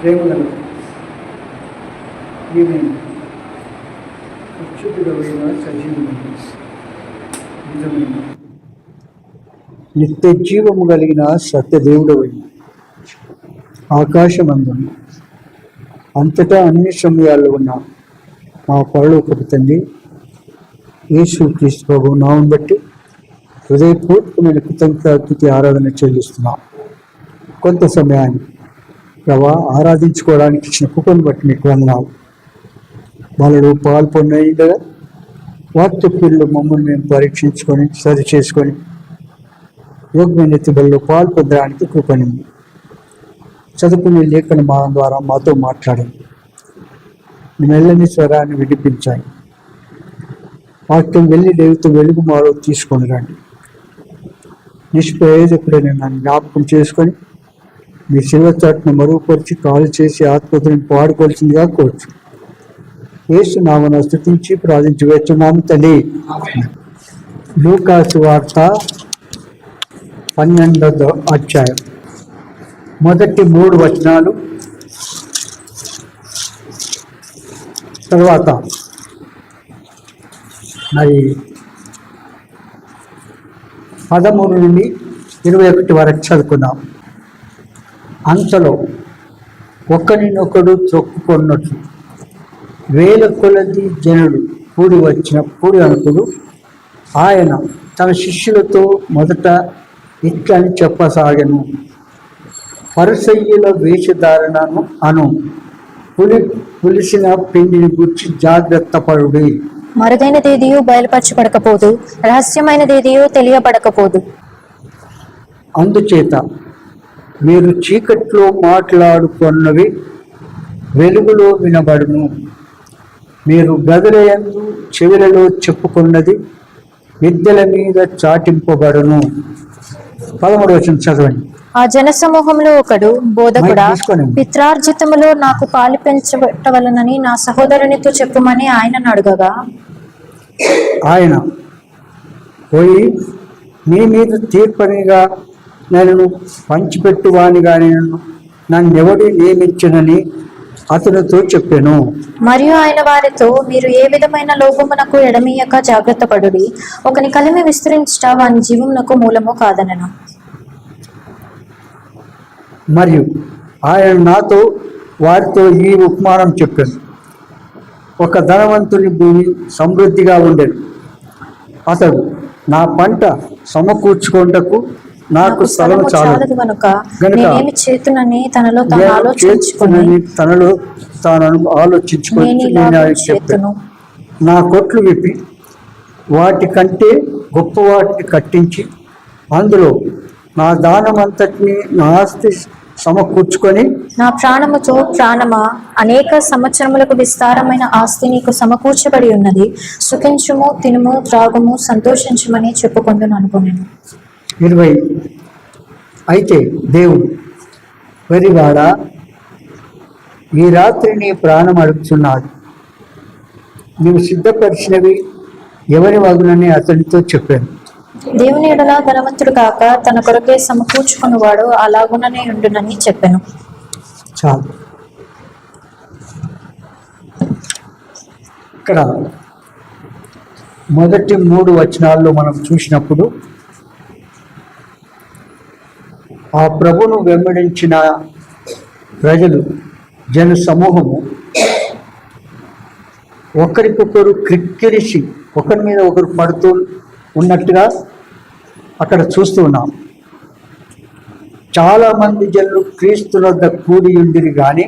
ప్రేమగల ఈమె అచ్యుతుడమైన సజీవుడు నిజమైన నిత్య జీవము కలిగిన సత్యదేవుడవైన ఆకాశమందును అంతటా అన్ని సమయాల్లో ఉన్న మా పరలోకపు తండ్రి యేసుక్రీస్తు ప్రభువు నామమును బట్టి హృదయపూర్వకమైన కృతజ్ఞతాస్తుతి ఆరాధన చెల్లిస్తున్నాం. కొంత సమయాన్ని ప్రభా ఆరాధించుకోవడానికి ఇచ్చిన కృపను బట్టి మీకు వందనాలు. వాళ్ళు పాల్పొందగా వాక్యపుల్లో మమ్మల్ని మేము పరీక్షించుకొని సరి చేసుకొని యోగ్యమైన బల్లో పాల్పొందడానికి కృపనింది. చదువుకునే లేఖన మా ద్వారా మాతో మాట్లాడండి. మెల్లని స్వరాన్ని విడిపించాయి. వాక్యం వెళ్ళి దేవుతో వెలుగు మాలో తీసుకొని రండి. నిష్ప్రయోజకుడైన నన్ను జ్ఞాపకం చేసుకొని మీ శిల్వ చాటును మరుగుపరిచి కాలు చేసి ఆత్మహత్యను పాడుకోవాల్సిందిగా కోరుచు. యేసు నామమున స్తుతించి ప్రార్థించి వేస్తున్నాము తల్లి. లూకా సువార్త 12వ అధ్యాయం మొదటి 3 వచనాలు, తర్వాత మరి 13 నుండి 21 వరకు చదువుకున్నాం. అంతలో ఒకరినొకడు త్రొక్కుకొన్నట్లు వేల కొలది జనులు కూడి అనుకుడు ఆయన తన శిష్యులతో మొదట ఇట్లని చెప్పసాగను. పరిసయ్యుల వేషధారణను పులిసిన పిండిని గుర్చి జాగ్రత్త పడుడి. మరుదైనదేదియు బయలుపరచబడకపోదు, రహస్యమైనదేదియు తెలియబడకపోదు. అందుచేత మీరు చీకట్లో మాట్లాడుకున్నవి వెలుగులో వినబడును, మీరు గదులయందు చెవులలో చెప్పుకున్నది విద్యల మీద చాటింపబడును. 13వ వచనం చదవండి. ఆ జన సమూహంలో ఒకడు, బోధకుడా, పిత్రార్జితములో నాకు పాలు పెంచబట్టవలనని నా సహోదరునితో చెప్పుమని ఆయనను అడగగా, ఆయన పోయి నీ మీద తీర్పనిగా నేను పంచిపెట్టువానిగా నన్నెవడి నియమించునని అతనితో చెప్పాను. మరియు ఆయన వారితో, మీరు ఏ విధమైన లోపమునకు ఎడమీయక జాగ్రత్త పడుడి. ఒకని కలిమి విస్తరించుట వాని జీవమునకు మూలము కాదనను. మరియు ఆయన నాతో వారితో ఈ ఉపమానం చెప్పాను. ఒక ధనవంతుని భూమి సమృద్ధిగా ఉండేది. అతడు నా పంట సమకూర్చుకొనుటకు నాకు స్థలం చాలదు గనుక తనలో తాను ఆలోచించుకొని చెప్పాను. నా కొట్లు విప్పి వాటి కంటే గొప్ప వాటిని కట్టించి అందులో నా దానమంతటిని నా ఆస్తి సమకూర్చుకొని, నా ప్రాణముతో ప్రాణమా, అనేక సంవత్సరములకు విస్తారమైన ఆస్తి నీకు సమకూర్చబడి ఉన్నది. సుఖించుము, తినుము, త్రాగుము, సంతోషించుమని చెప్పుకుందును అనుకున్నాను. 20 అయితే దేవుడు, వెరివాడా, ఈ రాత్రి నీ ప్రాణం అడుగుతున్నాడు. నీవు సిద్ధపరిచినవి ఎవరి వగునని అతనితో చెప్పాను. దేవుని ఎడల ధనవంతుడు కాక తన కొరకే సమకూర్చుకున్నవాడు అలాగుననే ఉండునని చెప్పాను. చాలు. ఇక్కడ మొదటి 3 వచనాల్లో మనం చూసినప్పుడు ఆ ప్రభును వెంబడించిన ప్రజలు, జన సమూహము ఒకరికొకరు క్రిక్కిరిసి ఒకరి మీద ఒకరు పడుతూ ఉన్నట్టుగా అక్కడ చూస్తూ ఉన్నాం. చాలామంది జనులు క్రీస్తు వద్ద కూడి ఉండిరి, కానీ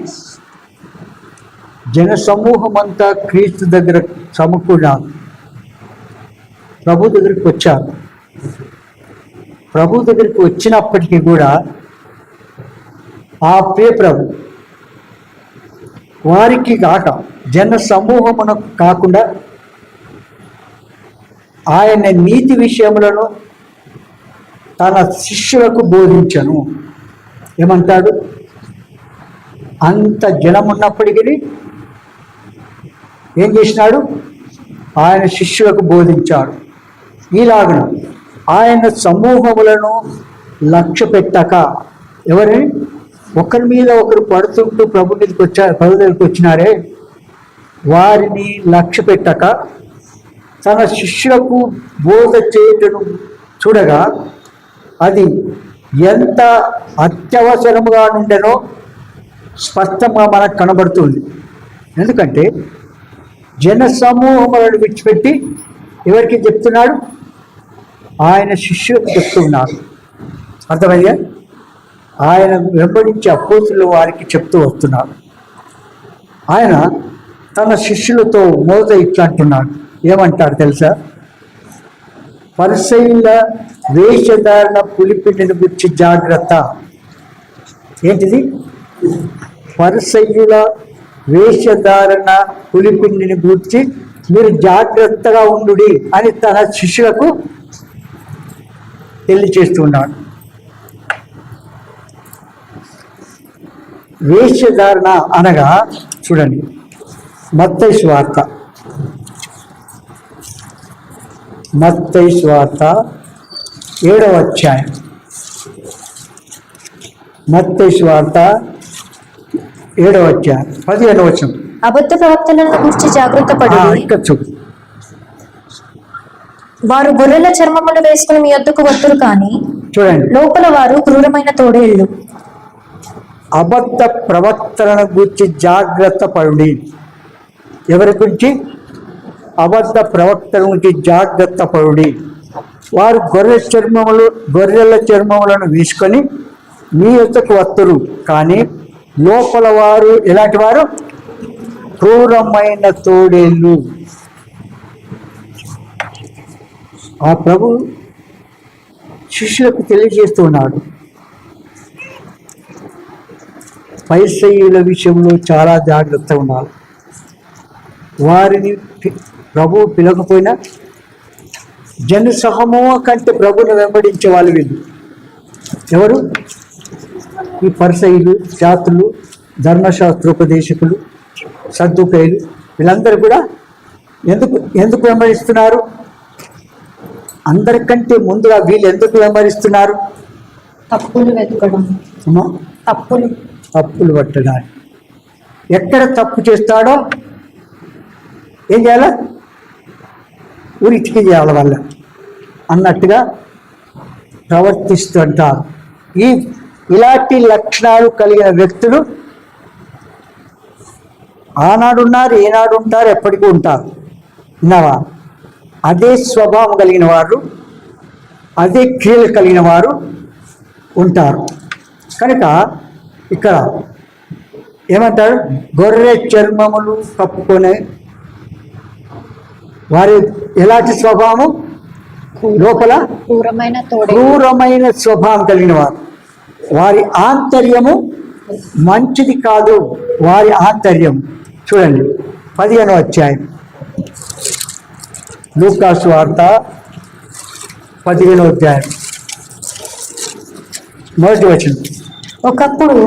జన సమూహం అంతా క్రీస్తు దగ్గర సమకూడారు. ప్రభు దగ్గరికి వచ్చారు. ప్రభు దగ్గరికి వచ్చినప్పటికీ కూడా ఆ ప్రియ ప్రభు వారికి కాక జన సమూహమునకు కాకుండా ఆయన నీతి విషయములను తన శిష్యులకు బోధించను. ఏమంటాడు? అంత జనమున్నప్పటికీ ఏం చేసినాడు? ఆయన శిష్యులకు బోధించాడు. ఈలాగన ఆయన సమూహములను లక్ష్య పెట్టక, ఎవరిని? ఒకరి మీద ఒకరు పడుతుంటూ ప్రభు దగ్గరికి వచ్చినారే, వారిని లక్ష్య పెట్టక తన శిష్యులకు బోధ చేయటను చూడగా అది ఎంత అత్యవసరముగా ఉండెనో స్పష్టంగా మనకు కనబడుతుంది. ఎందుకంటే జన సమూహములను విడిచిపెట్టి ఎవరికి చెప్తున్నాడు? ఆయన శిష్యులకు చెప్తున్నాడు. అర్థమయ్యా? ఆయన వెంబడించి అపోస్తులు వారికి చెప్తూ వస్తున్నాడు. ఆయన తన శిష్యులతో మొదట ఇట్లా అంటున్నాడు. ఏమంటాడు తెలుసా? పరిసయ్యుల వేషధారణ పులిపిండిని గురించి జాగ్రత్త. ఏంటిది? పరిసయ్యుల వేషధారణ పులిపిండిని గురించి మీరు జాగ్రత్తగా ఉండుడి అని తన శిష్యులకు తెలియచేస్తున్నాడు. వేషధారణ అనగా చూడండి, మత్తయి సువార్త 7వ అధ్యాయం. మత్తయి సువార్త 7వ అధ్యాయం 15వ వచనం. అబద్ధ ప్రవక్తలను గురించి జాగ్రత్త పడి ఇక్కడ చూడు. వారు గొర్రెల చర్మములు వేసుకుని మీ వద్దకు వద్దురు కానీ చూడండి, లోపల వారు క్రూరమైన తోడేళ్లు. అబద్ధ ప్రవక్తలను గురించి జాగ్రత్త పడుడి. ఎవరి గురించి? అబద్ధ ప్రవక్తల గురించి జాగ్రత్త పడుడి. వారు గొర్రెల చర్మములను వేసుకొని మీ యొద్దకు వస్తురు కానీ లోపల వారు ఎలాంటి వారు? క్రూరమైన తోడేళ్ళు. ఆ ప్రభు శిష్యులకు తెలియజేస్తున్నాడు, పరిసయ్యుల విషయంలో చాలా జాగ్రత్త ఉండాలి. వారిని ప్రభు పిలకపోయినా జన సమూహం కంటే ప్రభుని వెంబడించే వాళ్ళు వీళ్ళు. ఎవరు? ఈ పరిసయ్యులు, శాస్త్రులు, ధర్మశాస్త్రోపదేశకులు, సద్దుకైలు, వీళ్ళందరూ కూడా ఎందుకు వెంబడిస్తున్నారు? అందరికంటే ముందుగా వీళ్ళు ఎందుకు వెంబడిస్తున్నారు? తప్పులు వెతకడం, తప్పులు పట్టడానికి. ఎక్కడ తప్పు చేస్తాడో ఏం చేయాలి? ఉరికి చేయాలి వాళ్ళ అన్నట్టుగా ప్రవర్తిస్తుంటారు. ఇలాంటి లక్షణాలు కలిగిన వ్యక్తులు ఆనాడు ఉన్నారు, ఏనాడు ఉంటారు, ఎప్పటికీ ఉంటారు. విన్నావా? అదే స్వభావం కలిగిన వారు, అదే క్రియలు కలిగిన వారు ఉంటారు. కనుక ఇక్కడ ఏమంటారు? గొర్రె చర్మములు కప్పుకొని వారి ఎలాంటి స్వభావం? లోపల క్రూరమైన స్వభావం కలిగిన వారు. వారి ఆంతర్యము మంచిది కాదు. వారి ఆంతర్యం చూడండి, 15వ అధ్యాయం లూకా సువార్త 15వ అధ్యాయం 1వ వచనం. ఒకప్పుడు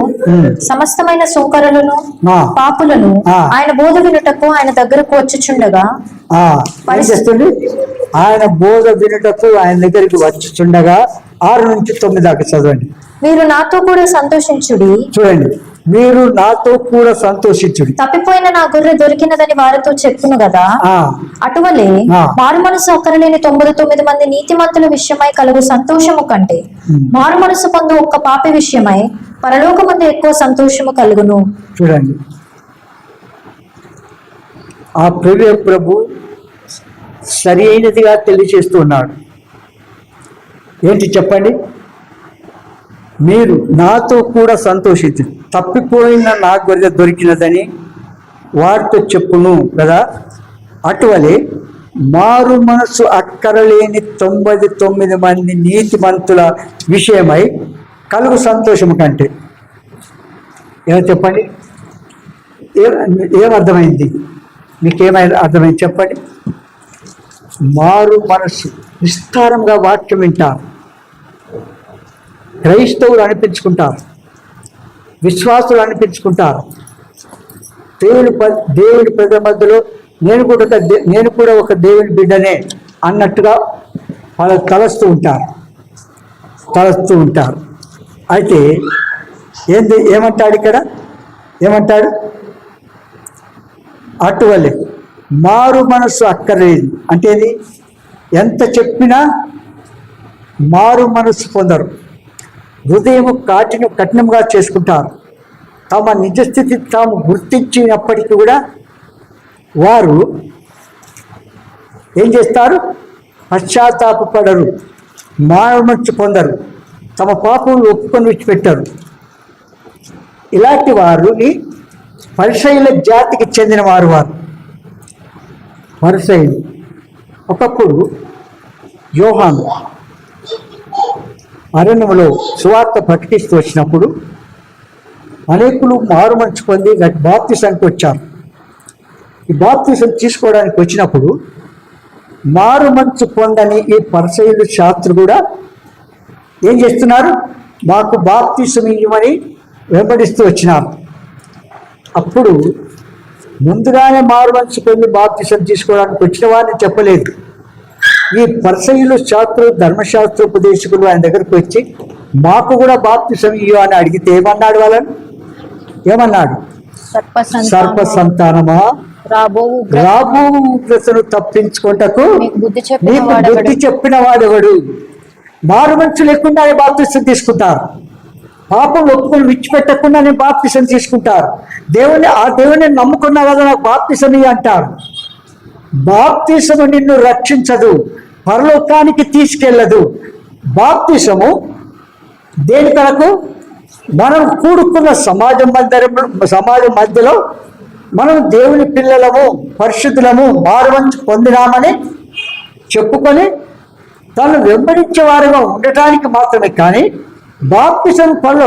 సమస్తమైన సోకరులను పాపులను ఆయన బోధ వినుటకు ఆయన దగ్గరకు వచ్చుచుండగా ఆయన బోధ వినుటకు ఆయన దగ్గరికి వచ్చుచుండగా 6 నుంచి 9 దాకా చదవండి. మీరు నాతో కూడా సంతోషించుడి. చూడండి, మీరు నాతో కూడా సంతోషించుడి. తప్పిపోయిన నా గొర్రె దొరికినదని వారితో చెప్పును కదా, అటువలే మారు మనసు ఒక్కరలేని 99 మంది నీతిమంతుల విషయమై కలుగు సంతోషము కంటే మారు మనసు పొందు ఒక్క పాపి విషయమై పరలోకమందు ఎక్కువ సంతోషము కలుగును. చూడండి, ఆ ప్రభు సరి అయినదిగా తెలియజేస్తున్నాడు. ఏంటి చెప్పండి? మీరు నాతో కూడా సంతోషించు, తప్పిపోయిన నా గొర్రె దొరికినదని వారితో చెప్పును కదా. అటువలే మారు మనసు అక్కరలేని 99 మంది నీతిమంతుల విషయమై కలుగు సంతోషము కంటే. ఏమో చెప్పండి, ఏమర్థమైంది? మీకేమైనా అర్థమైంది చెప్పండి. మారు మనసు విస్తారంగా వాక్యం వింటారు, క్రైస్తవులు అనిపించుకుంటారు, విశ్వాసులు అనిపించుకుంటారు. దేవుడి ప్రజల మధ్యలో నేను కూడా ఒక దేవుని బిడ్డనే అన్నట్టుగా వాళ్ళు తలస్తూ ఉంటారు. అయితే ఏమంటాడు ఇక్కడ? ఏమంటాడు? అటువలే మారు మనసు అక్కర్లేదు అంటే ఏది? ఎంత చెప్పినా మారు మనసు పొందరు, హృదయం కఠినంగా చేసుకుంటారు. తమ నిజస్థితి తాము గుర్తించినప్పటికీ కూడా వారు ఏం చేస్తారు? పశ్చాత్తాపపడరు, మారు మనసు పొందరు, తమ పాపములు ఒప్పుకొని విడిచిపెట్టారు. ఇలాంటి వారిని పరిసయ్యుల జాతికి చెందిన వారు. పరిసయ్యులు ఒకప్పుడు యోహాను అరణ్యములో సువార్త ప్రకటిస్తూ వచ్చినప్పుడు అనేకులు మారు మనసు పొంది బాప్తిసానికి వచ్చారు. ఈ బాప్తిసం తీసుకోవడానికి వచ్చినప్పుడు మారు మనసు పొందని ఈ పరిసయ్యులు శాస్త్రులు కూడా ఏం చేస్తున్నారు? మాకు బాప్తిసం ఇవ్వమని వెంబడిస్తూ వచ్చినారు. అప్పుడు ముందుగానే మారు మనసు పొంది బాప్తిసం తీసుకోవడానికి వచ్చిన వారిని చెప్పలేదు. ఈ పరిసయ్యులు శాస్త్రులు, ధర్మశాస్త్ర ఉపదేశకులు ఆయన దగ్గరకు వచ్చి మాకు కూడా బాప్తిసం ఇవ్వు అని అడిగితే ఏమన్నాడు? వాళ్ళని ఏమన్నాడు? సర్ప సంతానమా, రాబో ఉగ్రతను తప్పించుకుంటకు నీకు బుద్ధి చెప్పిన వాడెవడు? మారు మనసు లేకుండానే బాప్తిసం తీసుకుంటారు, పాపం ఒప్పుకొని విడిచిపెట్టకుండానే బాప్తిసం తీసుకుంటారు. దేవుని నమ్ముకున్నా కదా నాకు బాప్తిసం అంటారు. బాప్తిసము నిన్ను రక్షించదు, పరలోకానికి తీసుకెళ్ళదు. బాప్తిసము దేని కొరకు? మనం కూడుకున్న సమాజం మధ్యలో మనం దేవుని పిల్లలము, పరిశుద్ధులము, మారుమంచు పొందినామని చెప్పుకొని తను వెంబడించే వారుగా ఉండటానికి మాత్రమే. కానీ బాప్తిసం పనులు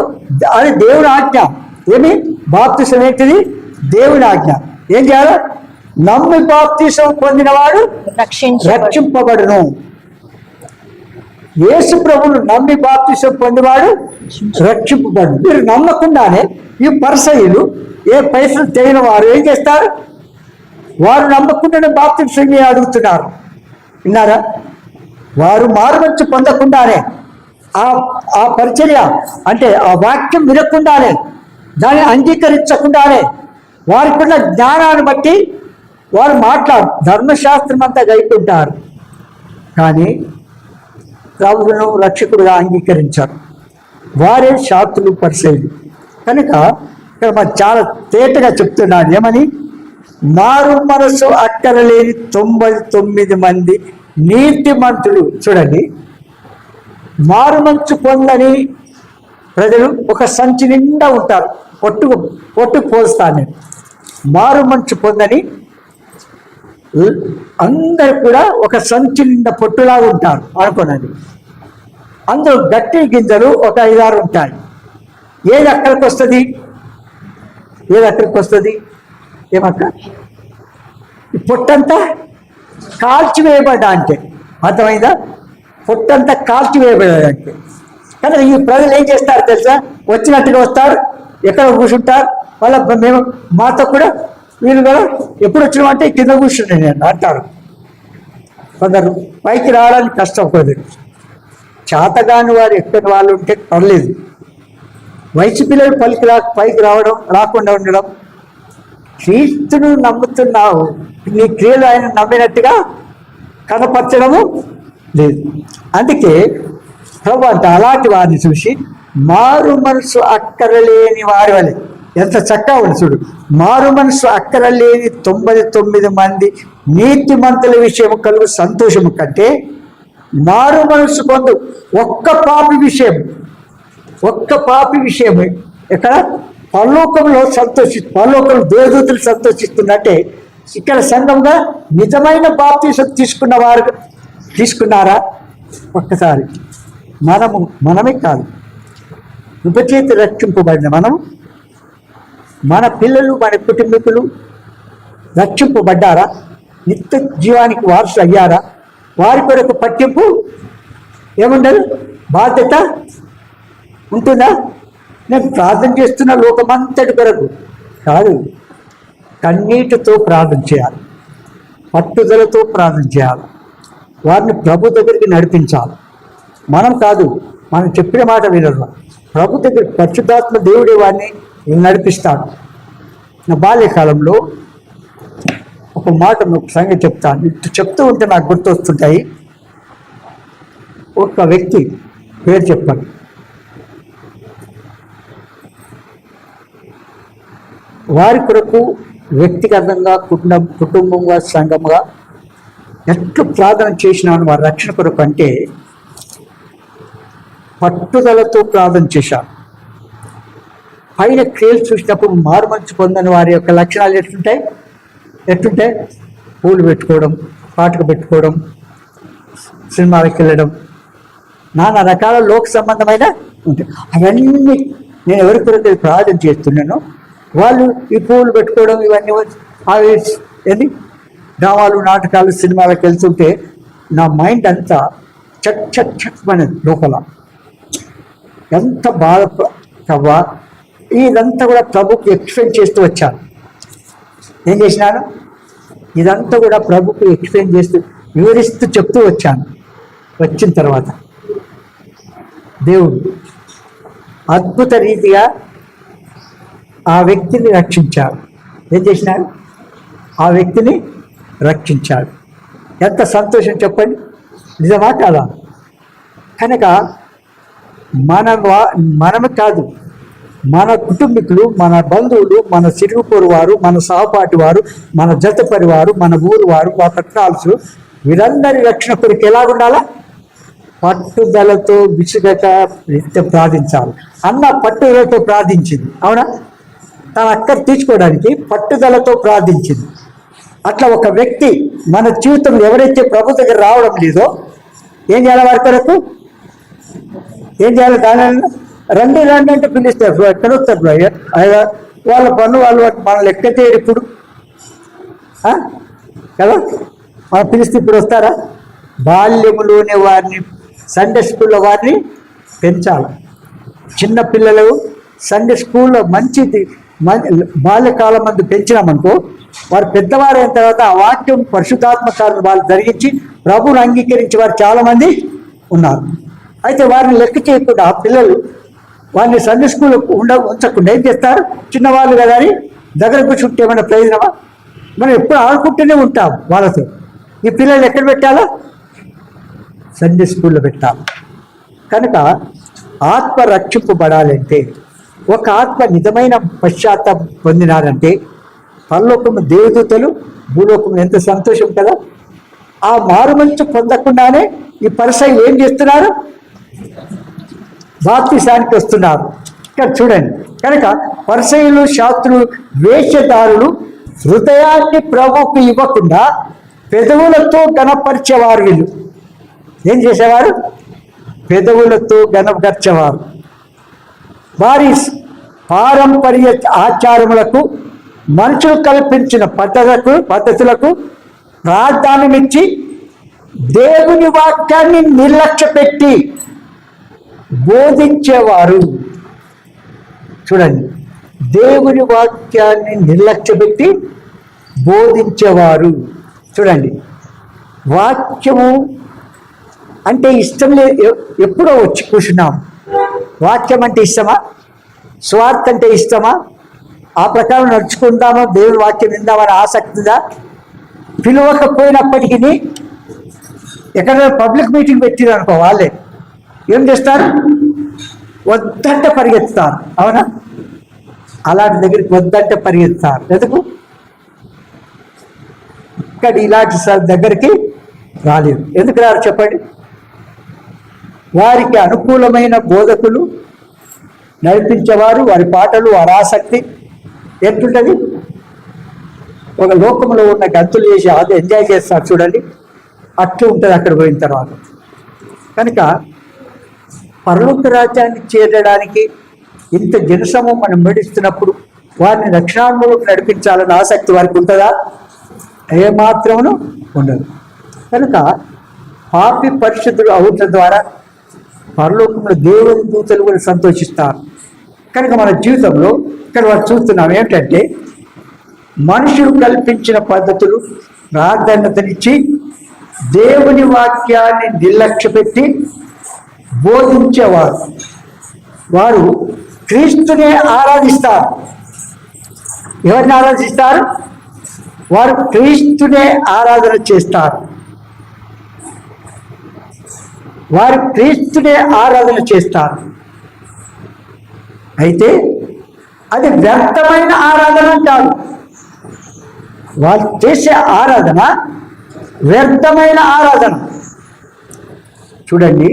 అది దేవుని ఆజ్ఞ. ఏమి బాప్తిసం ఏంటిది? దేవుని ఆజ్ఞ. ఏం చేయాలి? నమ్మి బాప్తిసం పొందినవాడు రక్షింపబడును. యేసు ప్రభువును నమ్మి బాప్తిసం పొందినవాడు రక్షింపబడును. మీరు నమ్మకుండానే ఈ పరిసయ్యులు, ఏ పైసలు తెలియని వారు ఏం చేస్తారు? వారు నమ్మకుండానే బాప్తిసం అడుగుతున్నారు. విన్నారా? వారు మారుమనసు పొందకుండానే, ఆ పరిచర్య అంటే ఆ వాక్యం వినకుండానే, దాన్ని అంగీకరించకుండానే, వారికున్న జ్ఞానాన్ని బట్టి వారు ధర్మశాస్త్రం అంతా గైకుంటారు. కానీ ప్రభువును రక్షకుడుగా అంగీకరించారు. వారే శాస్త్రులు, పరిసయ్యులు. కనుక ఇక్కడ మరి చాలా తేటగా చెప్తున్నాడు. ఏమని? మారు మనసు అక్కరలేని 99 మంది నీతిమంతులు. చూడండి, మారు మనసు పొందని ప్రజలు ఒక సంచి నిండా ఉంటారు. పొట్టు పోస్తాను నేను. మారు మనసు పొందని అందరు కూడా ఒక సంచి నిండా పొట్టులాగా ఉంటారు అనుకున్నది. అందులో గట్టి గింజలు ఒక 5-6 ఉంటాయి. ఏది అక్కడికి వస్తుంది? ఏమక్క? ఈ పొట్టంతా కాల్చివేయబడ్డా అంటే అర్థమైందా? పొట్టంతా కాల్చివేయబడ్డాడంటే. కానీ ఈ ప్రజలు ఏం చేస్తారు తెలుసా? వచ్చినట్టుగా వస్తారు, ఎక్కడ కూర్చుంటారు. వాళ్ళ మేము మాతో కూడా వీళ్ళు కూడా ఎప్పుడు వచ్చినామంటే కింద కూర్చుంటే నేను అంటారు. కొందరు పైకి రావడానికి కష్టం. కొందరు చేతగాని వారు ఎక్కడి వాళ్ళు ఉంటే పర్లేదు. వయసు పిల్లలు పైకి రాకుండా ఉండడం. క్రీస్తును నమ్ముతున్నావు, నీ క్రియలు ఆయన నమ్మినట్టుగా కనపరచడము లేదు. అందుకే ప్రభు అంట అలాంటి వారిని చూసి మారు మనసు అక్కరలేని వారి వలె. ఎంత చక్కగా ఉంది చూడు. మారు మనసు అక్కరలేని 99 మంది నీతిమంతుల విషయం కలుగు సంతోషము కంటే మారు మనసు పొందు ఒక్క పాపి విషయం ఇక్కడ పరలోకంలో పరలోకంలో దేవదూతలు సంతోషిస్తున్నట్టే ఇక్కడ సంఘంగా నిజమైన బాప్తిసం తీసుకున్నారా? ఒక్కసారి మనమే కాదు, ఉపచేతి రక్షింపబడిన మనం, మన పిల్లలు, మన కుటుంబీకులు రక్షింపబడ్డారా? నిత్య జీవానికి వారసులు అయ్యారా? వారి కొరకు పట్టింపు ఏముండదు, బాధ్యత ఉంటుందా? నేను ప్రార్థన చేస్తున్న లోకమంతటి కొరకు కాదు, కన్నీటితో ప్రార్థన చేయాలి, పట్టుదలతో ప్రార్థన చేయాలి, వారిని ప్రభు దగ్గరికి నడిపించాలి. మనం కాదు, మనం చెప్పిన మాట వినరు. ప్రభు దగ్గర పరిశుద్ధాత్మ దేవుడే వాడిని నడిపిస్తాడు. నా బాల్యకాలంలో ఒక మాట ఒక సంగతి చెప్తాను, చెప్తూ ఉంటే నాకు గుర్తొస్తుంటాయి. ఒక వ్యక్తి పేరు చెప్పండి, వారి కొరకు వ్యక్తిగతంగా కుటుంబంగా సంఘంగా ఎట్లు ప్రార్థన చేసినాను వారి రక్షణ కొరకు అంటే పట్టుదలతో ప్రార్థన చేశాను. పైన క్రియలు చూసినప్పుడు మారుమనసు పొందని వారి యొక్క లక్షణాలు ఎట్లుంటాయి? పూలు పెట్టుకోవడం, పాటకు పెట్టుకోవడం, సినిమాలకు వెళ్ళడం, నానా రకాల లోక సంబంధమైన ఉంటాయి. అవన్నీ నేను ఎవరి కొరకు ప్రార్థన చేస్తున్నానో వాళ్ళు ఈ పూలు పెట్టుకోవడం ఇవన్నీ అవి ఏంది డ్రామాలు, నాటకాలు, సినిమాలకు వెళ్తుంటే నా మైండ్ అంతా చట్ అనేది లోపల ఎంత బాధ. ఇదంతా కూడా ప్రభుకి ఎక్స్ప్లెయిన్ చేస్తూ వచ్చాను. ఏం చేసినాను? ఇదంతా కూడా ప్రభుకి ఎక్స్ప్లెయిన్ చేస్తూ వివరిస్తూ చెప్తూ వచ్చాను. వచ్చిన తర్వాత దేవుడు అద్భుత రీతిగా ఆ వ్యక్తిని రక్షించాడు. ఏం చేసినాడు? ఆ వ్యక్తిని రక్షించాడు. ఎంత సంతోషం చెప్పండి, నిజమా కాదా? కనుక మనము కాదు, మన కుటుంబీకులు, మన బంధువులు, మన సిరుగుపొరు వారు, మన సహపాటి వారు, మన జత పరివారు, మన ఊరు వారు, మా పట్టాల్సు వీరందరి రక్షణ కొరకు ఎలాగుండాలా? పట్టుదలతో విసుగక ప్రార్థించాలి. అన్న పట్టుదలతో ప్రార్థించింది, అవునా? తన అక్కర తీర్చుకోవడానికి పట్టుదలతో ప్రార్థించింది. అట్లా ఒక వ్యక్తి మన జీవితంలో ఎవరైతే ప్రభు దగ్గర రావడం లేదో ఏం చేయాలి? వారి కొరకు ఏం చేయాలి? దాని రండి అంటే పిలుస్తారు. ఎక్కడ వస్తారు? వాళ్ళ పన్ను వాళ్ళు మనల్ని ఎక్కతే ఇప్పుడు కదా, మనం పిలిస్తే ఇప్పుడు వస్తారా? బాల్యములోనే వారిని సండే స్కూల్లో వారిని పెంచాలి. చిన్న పిల్లలు సండే స్కూల్లో మంచిది బాల్యకాలం మందు పెంచినామనుకో, వారు పెద్దవారు అయిన తర్వాత ఆ వాక్యం పరిశుద్ధాత్మ కార్యం వాళ్ళు జరిగించి ప్రభువును అంగీకరించి వారు చాలామంది ఉన్నారు. అయితే వారిని లెక్క చేయకుండా ఆ పిల్లలు వారిని సండే స్కూల్లో ఉంచకుండా ఏం చేస్తారు? చిన్నవాళ్ళు కదా అని దగ్గర కూర్చుంటే ఏమైనా ప్రయోజనమా? మనం ఎప్పుడు ఆడుకుంటూనే ఉంటాం వాళ్ళతో. ఈ పిల్లలు ఎక్కడ పెట్టాలా? సండే స్కూల్లో పెట్టాలి. కనుక ఆత్మ రక్షింపబడాలంటే, ఒక ఆత్మ నిజమైన పశ్చాత్తాపం పొందినారంటే పరలోకము దేవదూతలు, భూలోకము ఎంత సంతోషం కదా. ఆ మారుమంచు పొందకుండానే ఈ పరిసయ్యులు ఏం చేస్తున్నారు? బాప్తిసానికి వస్తున్నారు. ఇక్కడ చూడండి. కనుక పరిసయ్యులు, శాస్త్రులు, వేషధారులు హృదయాన్ని ప్రభువుకు ఇవ్వకుండా పెదవులతో గణపరిచేవారు. వీళ్ళు ఏం చేసేవారు? పెదవులతో గణపరిచేవారు. వారి పారంపర్య ఆచారములకు, మనుషులు కల్పించిన పద్ధతులకు ప్రాధాన్యమిచ్చి దేవుని వాక్యాన్ని నిర్లక్ష్య పెట్టి బోధించేవారు. చూడండి, దేవుని వాక్యాన్ని నిర్లక్ష్య పెట్టి బోధించేవారు. చూడండి, వాక్యము అంటే ఇష్టం లేదు, ఎప్పుడో వచ్చి కూర్చున్నాం. వాక్యం అంటే ఇష్టమా? స్వార్థ అంటే ఇష్టమా? ఆ ప్రకారం నడుచుకుందామా? దేవుని వాక్యం విందామని ఆసక్తిగా పిలవకపోయినప్పటికీ ఎక్కడైనా పబ్లిక్ మీటింగ్ పెట్టిరు అనుకో, వాళ్ళే ఏం చేస్తారు? వద్దంటే పరిగెత్తుతారు, అవునా? అలాంటి దగ్గరికి వద్దంటే పరిగెత్తుతారు. ఎందుకు? ఇక్కడ ఇలాంటి దగ్గరికి రాలేదు. ఎందుకు రారు చెప్పండి? వారికి అనుకూలమైన బోధకులు నడిపించేవారు, వారి పాటలు, వారి ఆసక్తి ఎట్లుంటుంది? ఒక లోకంలో ఉన్న గంతులు చేసి అది ఎంజాయ్ చేస్తారు చూడండి, అట్లా ఉంటుంది అక్కడ పోయిన తర్వాత. కనుక పరలోక రాజ్యాన్ని చేరడానికి ఇంత జనసమూహం మనం మెడిస్తున్నప్పుడు వారిని రక్షణాత్మలోకి నడిపించాలన్న ఆసక్తి వారికి ఉంటుందా? ఏమాత్రమును ఉండదు. కనుక పాపి పరిశుద్ధులు అవుట ద్వారా పరలోకంలో దేవుని దూతలు కూడా సంతోషిస్తారు. కనుక మన జీవితంలో ఇక్కడ వారు చూస్తున్నాం ఏమిటంటే, మనుషులు కల్పించిన పద్ధతులు ప్రాధాన్యతనిచ్చి దేవుని వాక్యాన్ని నిర్లక్ష్య పెట్టి బోధించేవారు. వారు క్రీస్తునే ఆరాధిస్తారు. ఎవరిని ఆరాధిస్తారు? వారు క్రీస్తునే ఆరాధన చేస్తారు. వారు క్రీస్తునే ఆరాధన చేస్తారు. అయితే అది వ్యర్థమైన ఆరాధన అంటారు. వాళ్ళు చేసే ఆరాధన వ్యర్థమైన ఆరాధన. చూడండి,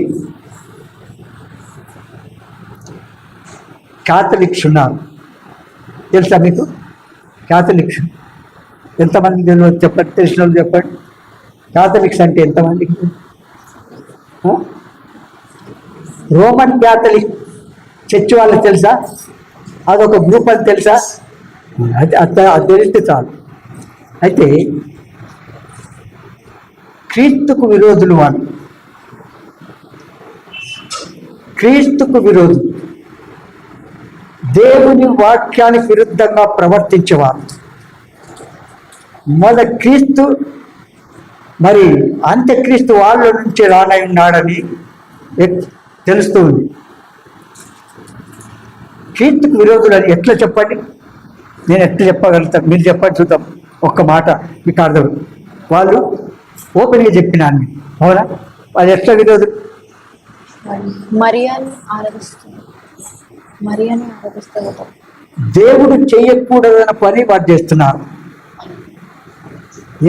క్యాథలిక్స్ ఉన్నారు, తెలుసా మీకు? క్యాథలిక్స్ ఎంతమందికి తెలియదు చెప్పండి, తెలిసిన వాళ్ళు చెప్పండి. క్యాథలిక్స్ అంటే ఎంతమందికి? రోమన్ క్యాథలిక్ చర్చ్ వాళ్ళకి తెలుసా? అదొక గ్రూప్ అని తెలుసా? అది తెలిస్తే చాలు. అయితే క్రీస్తుకు విరోధులు వాళ్ళు, క్రీస్తుకు విరోధులు, దేవుని వాక్యానికి విరుద్ధంగా ప్రవర్తించేవారు. క్రీస్తు మరి అంత్యక్రీస్తు వాళ్ళ నుంచి రానై ఉన్నాడని తెలుస్తుంది. క్రీస్తుకు విరోధులు అని ఎట్లా చెప్పండి? నేను ఎట్లా చెప్పగలుగుతాను? మీరు చెప్పండి చూద్దాం. ఒక్క మాట మీకు అర్థం. వాళ్ళు ఓపెన్గా చెప్పినాను, అవునా? వాళ్ళు ఎట్లా విరోధులు? దేవుడు చేయకూడదన్న పని వాడు చేస్తున్నారు.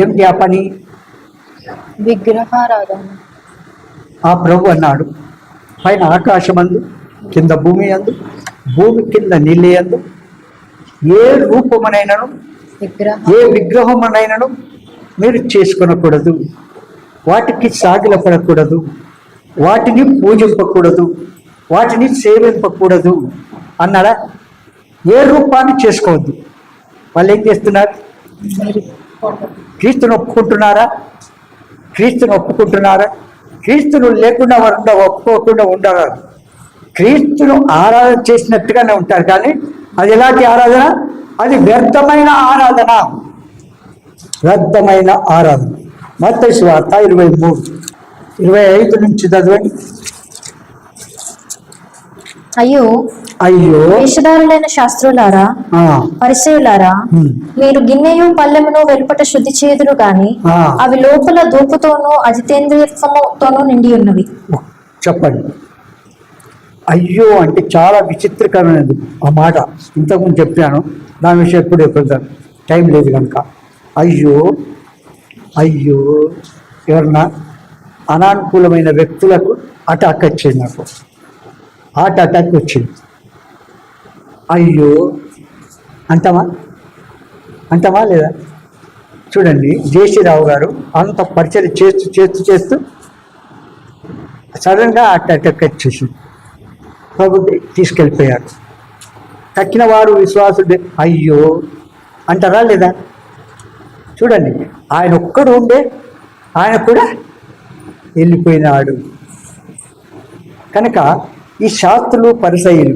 ఏమిటి ఆ పని? విగ్రహారాధన. ఆ ప్రభు అన్నాడు, పైన ఆకాశమందు, కింద భూమి అందు, భూమి కింద నీళ్ళ అందు ఏ రూపమునైనను ఏ విగ్రహమునైనను మీరు చేసుకొనకూడదు, వాటికి సాగిలపడకూడదు, వాటిని పూజింపకూడదు, వాటిని సేవింపకూడదు అన్నారా? ఏ రూపాన్ని చేసుకోవద్దు. వాళ్ళు ఏం చేస్తున్నారు? క్రీస్తుని ఒప్పుకుంటున్నారా? క్రీస్తుని ఒప్పుకుంటున్నారా? క్రీస్తును లేకుండా వారు ఒప్పుకోకుండా ఉండరు. క్రీస్తును ఆరాధన చేసినట్టుగానే ఉంటారు, కానీ అది ఎలాంటి ఆరాధన? అది వ్యర్థమైన ఆరాధన. వ్యర్థమైన ఆరాధన. మత్తయి సువార్త 23:25 నుంచి చదవండి. అయ్యో వేషధారులైన శాస్త్రులారా, పరిసయ్యులారా, మీరు గిన్నెయు పల్లెమును వెలుపట శుద్ధి చేదురు గాని అవి లోపల దూపుతోనూ అజితేంద్రియత్వముతోనూ నిండి ఉన్నవి. చెప్పండి. అయ్యో అంటే చాలా విచిత్రకరమైనది ఆ మాట. ఇంతకుముందు చెప్పాను, దాని విషయం ఎప్పుడు చెప్తాను, టైం లేదు కనుక. అయ్యో అయ్యో ఎవరన్నా అనానుకూలమైన వ్యక్తులకు అటాక్ వచ్చింది, నాకు హార్ట్ అటాక్ వచ్చింది. అయ్యో అంటామా లేదా? చూడండి, జేసీరావు గారు అంత పరిచయం చేస్తూ సడన్గా హార్ట్ అటాక్ వచ్చేసింది. ప్రభు తీసుకెళ్ళిపోయాడు. తక్కిన వారు విశ్వాసుడు అయ్యో అంటారా లేదా? చూడండి, ఆయన ఒక్కడు ఉండే, ఆయన కూడా వెళ్ళిపోయినాడు. కనుక ఈ శాస్త్రులు పరిసయ్యులు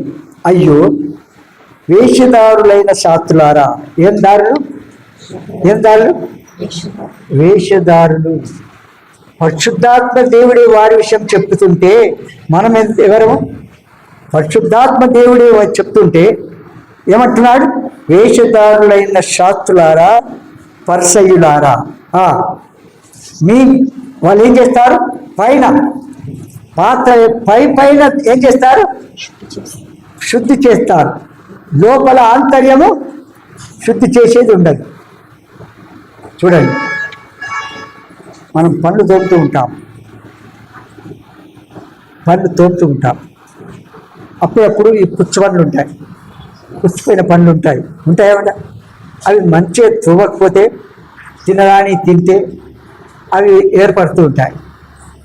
అయ్యో వేషధారులైన శాస్త్రులారా. ఏం దారులు? వేషధారులు. పరిశుద్ధాత్మ దేవుడే వారి విషయం చెప్తుంటే మనం ఎవరము? పరిశుద్ధాత్మ దేవుడే చెప్తుంటే ఏమంటున్నాడు? వేషధారులైన శాస్త్రులారా, పరిసయ్యులారా. వాళ్ళు ఏం చేస్తారు? పైన పాత్ర పైన ఏం చేస్తారు? శుద్ధి చేస్తారు. లోపల ఆంతర్యము శుద్ధి చేసేది ఉండదు. చూడండి, మనం పళ్ళు తోముతూ ఉంటాం, అప్పుడప్పుడు ఈ పుచ్చు పండ్లు ఉంటాయి, పుచ్చిపోయిన పండ్లు ఉంటాయేమన్నా? అవి మంచిగా తోమకపోతే తినడానికి తింటే అవి ఏర్పడుతూ ఉంటాయి.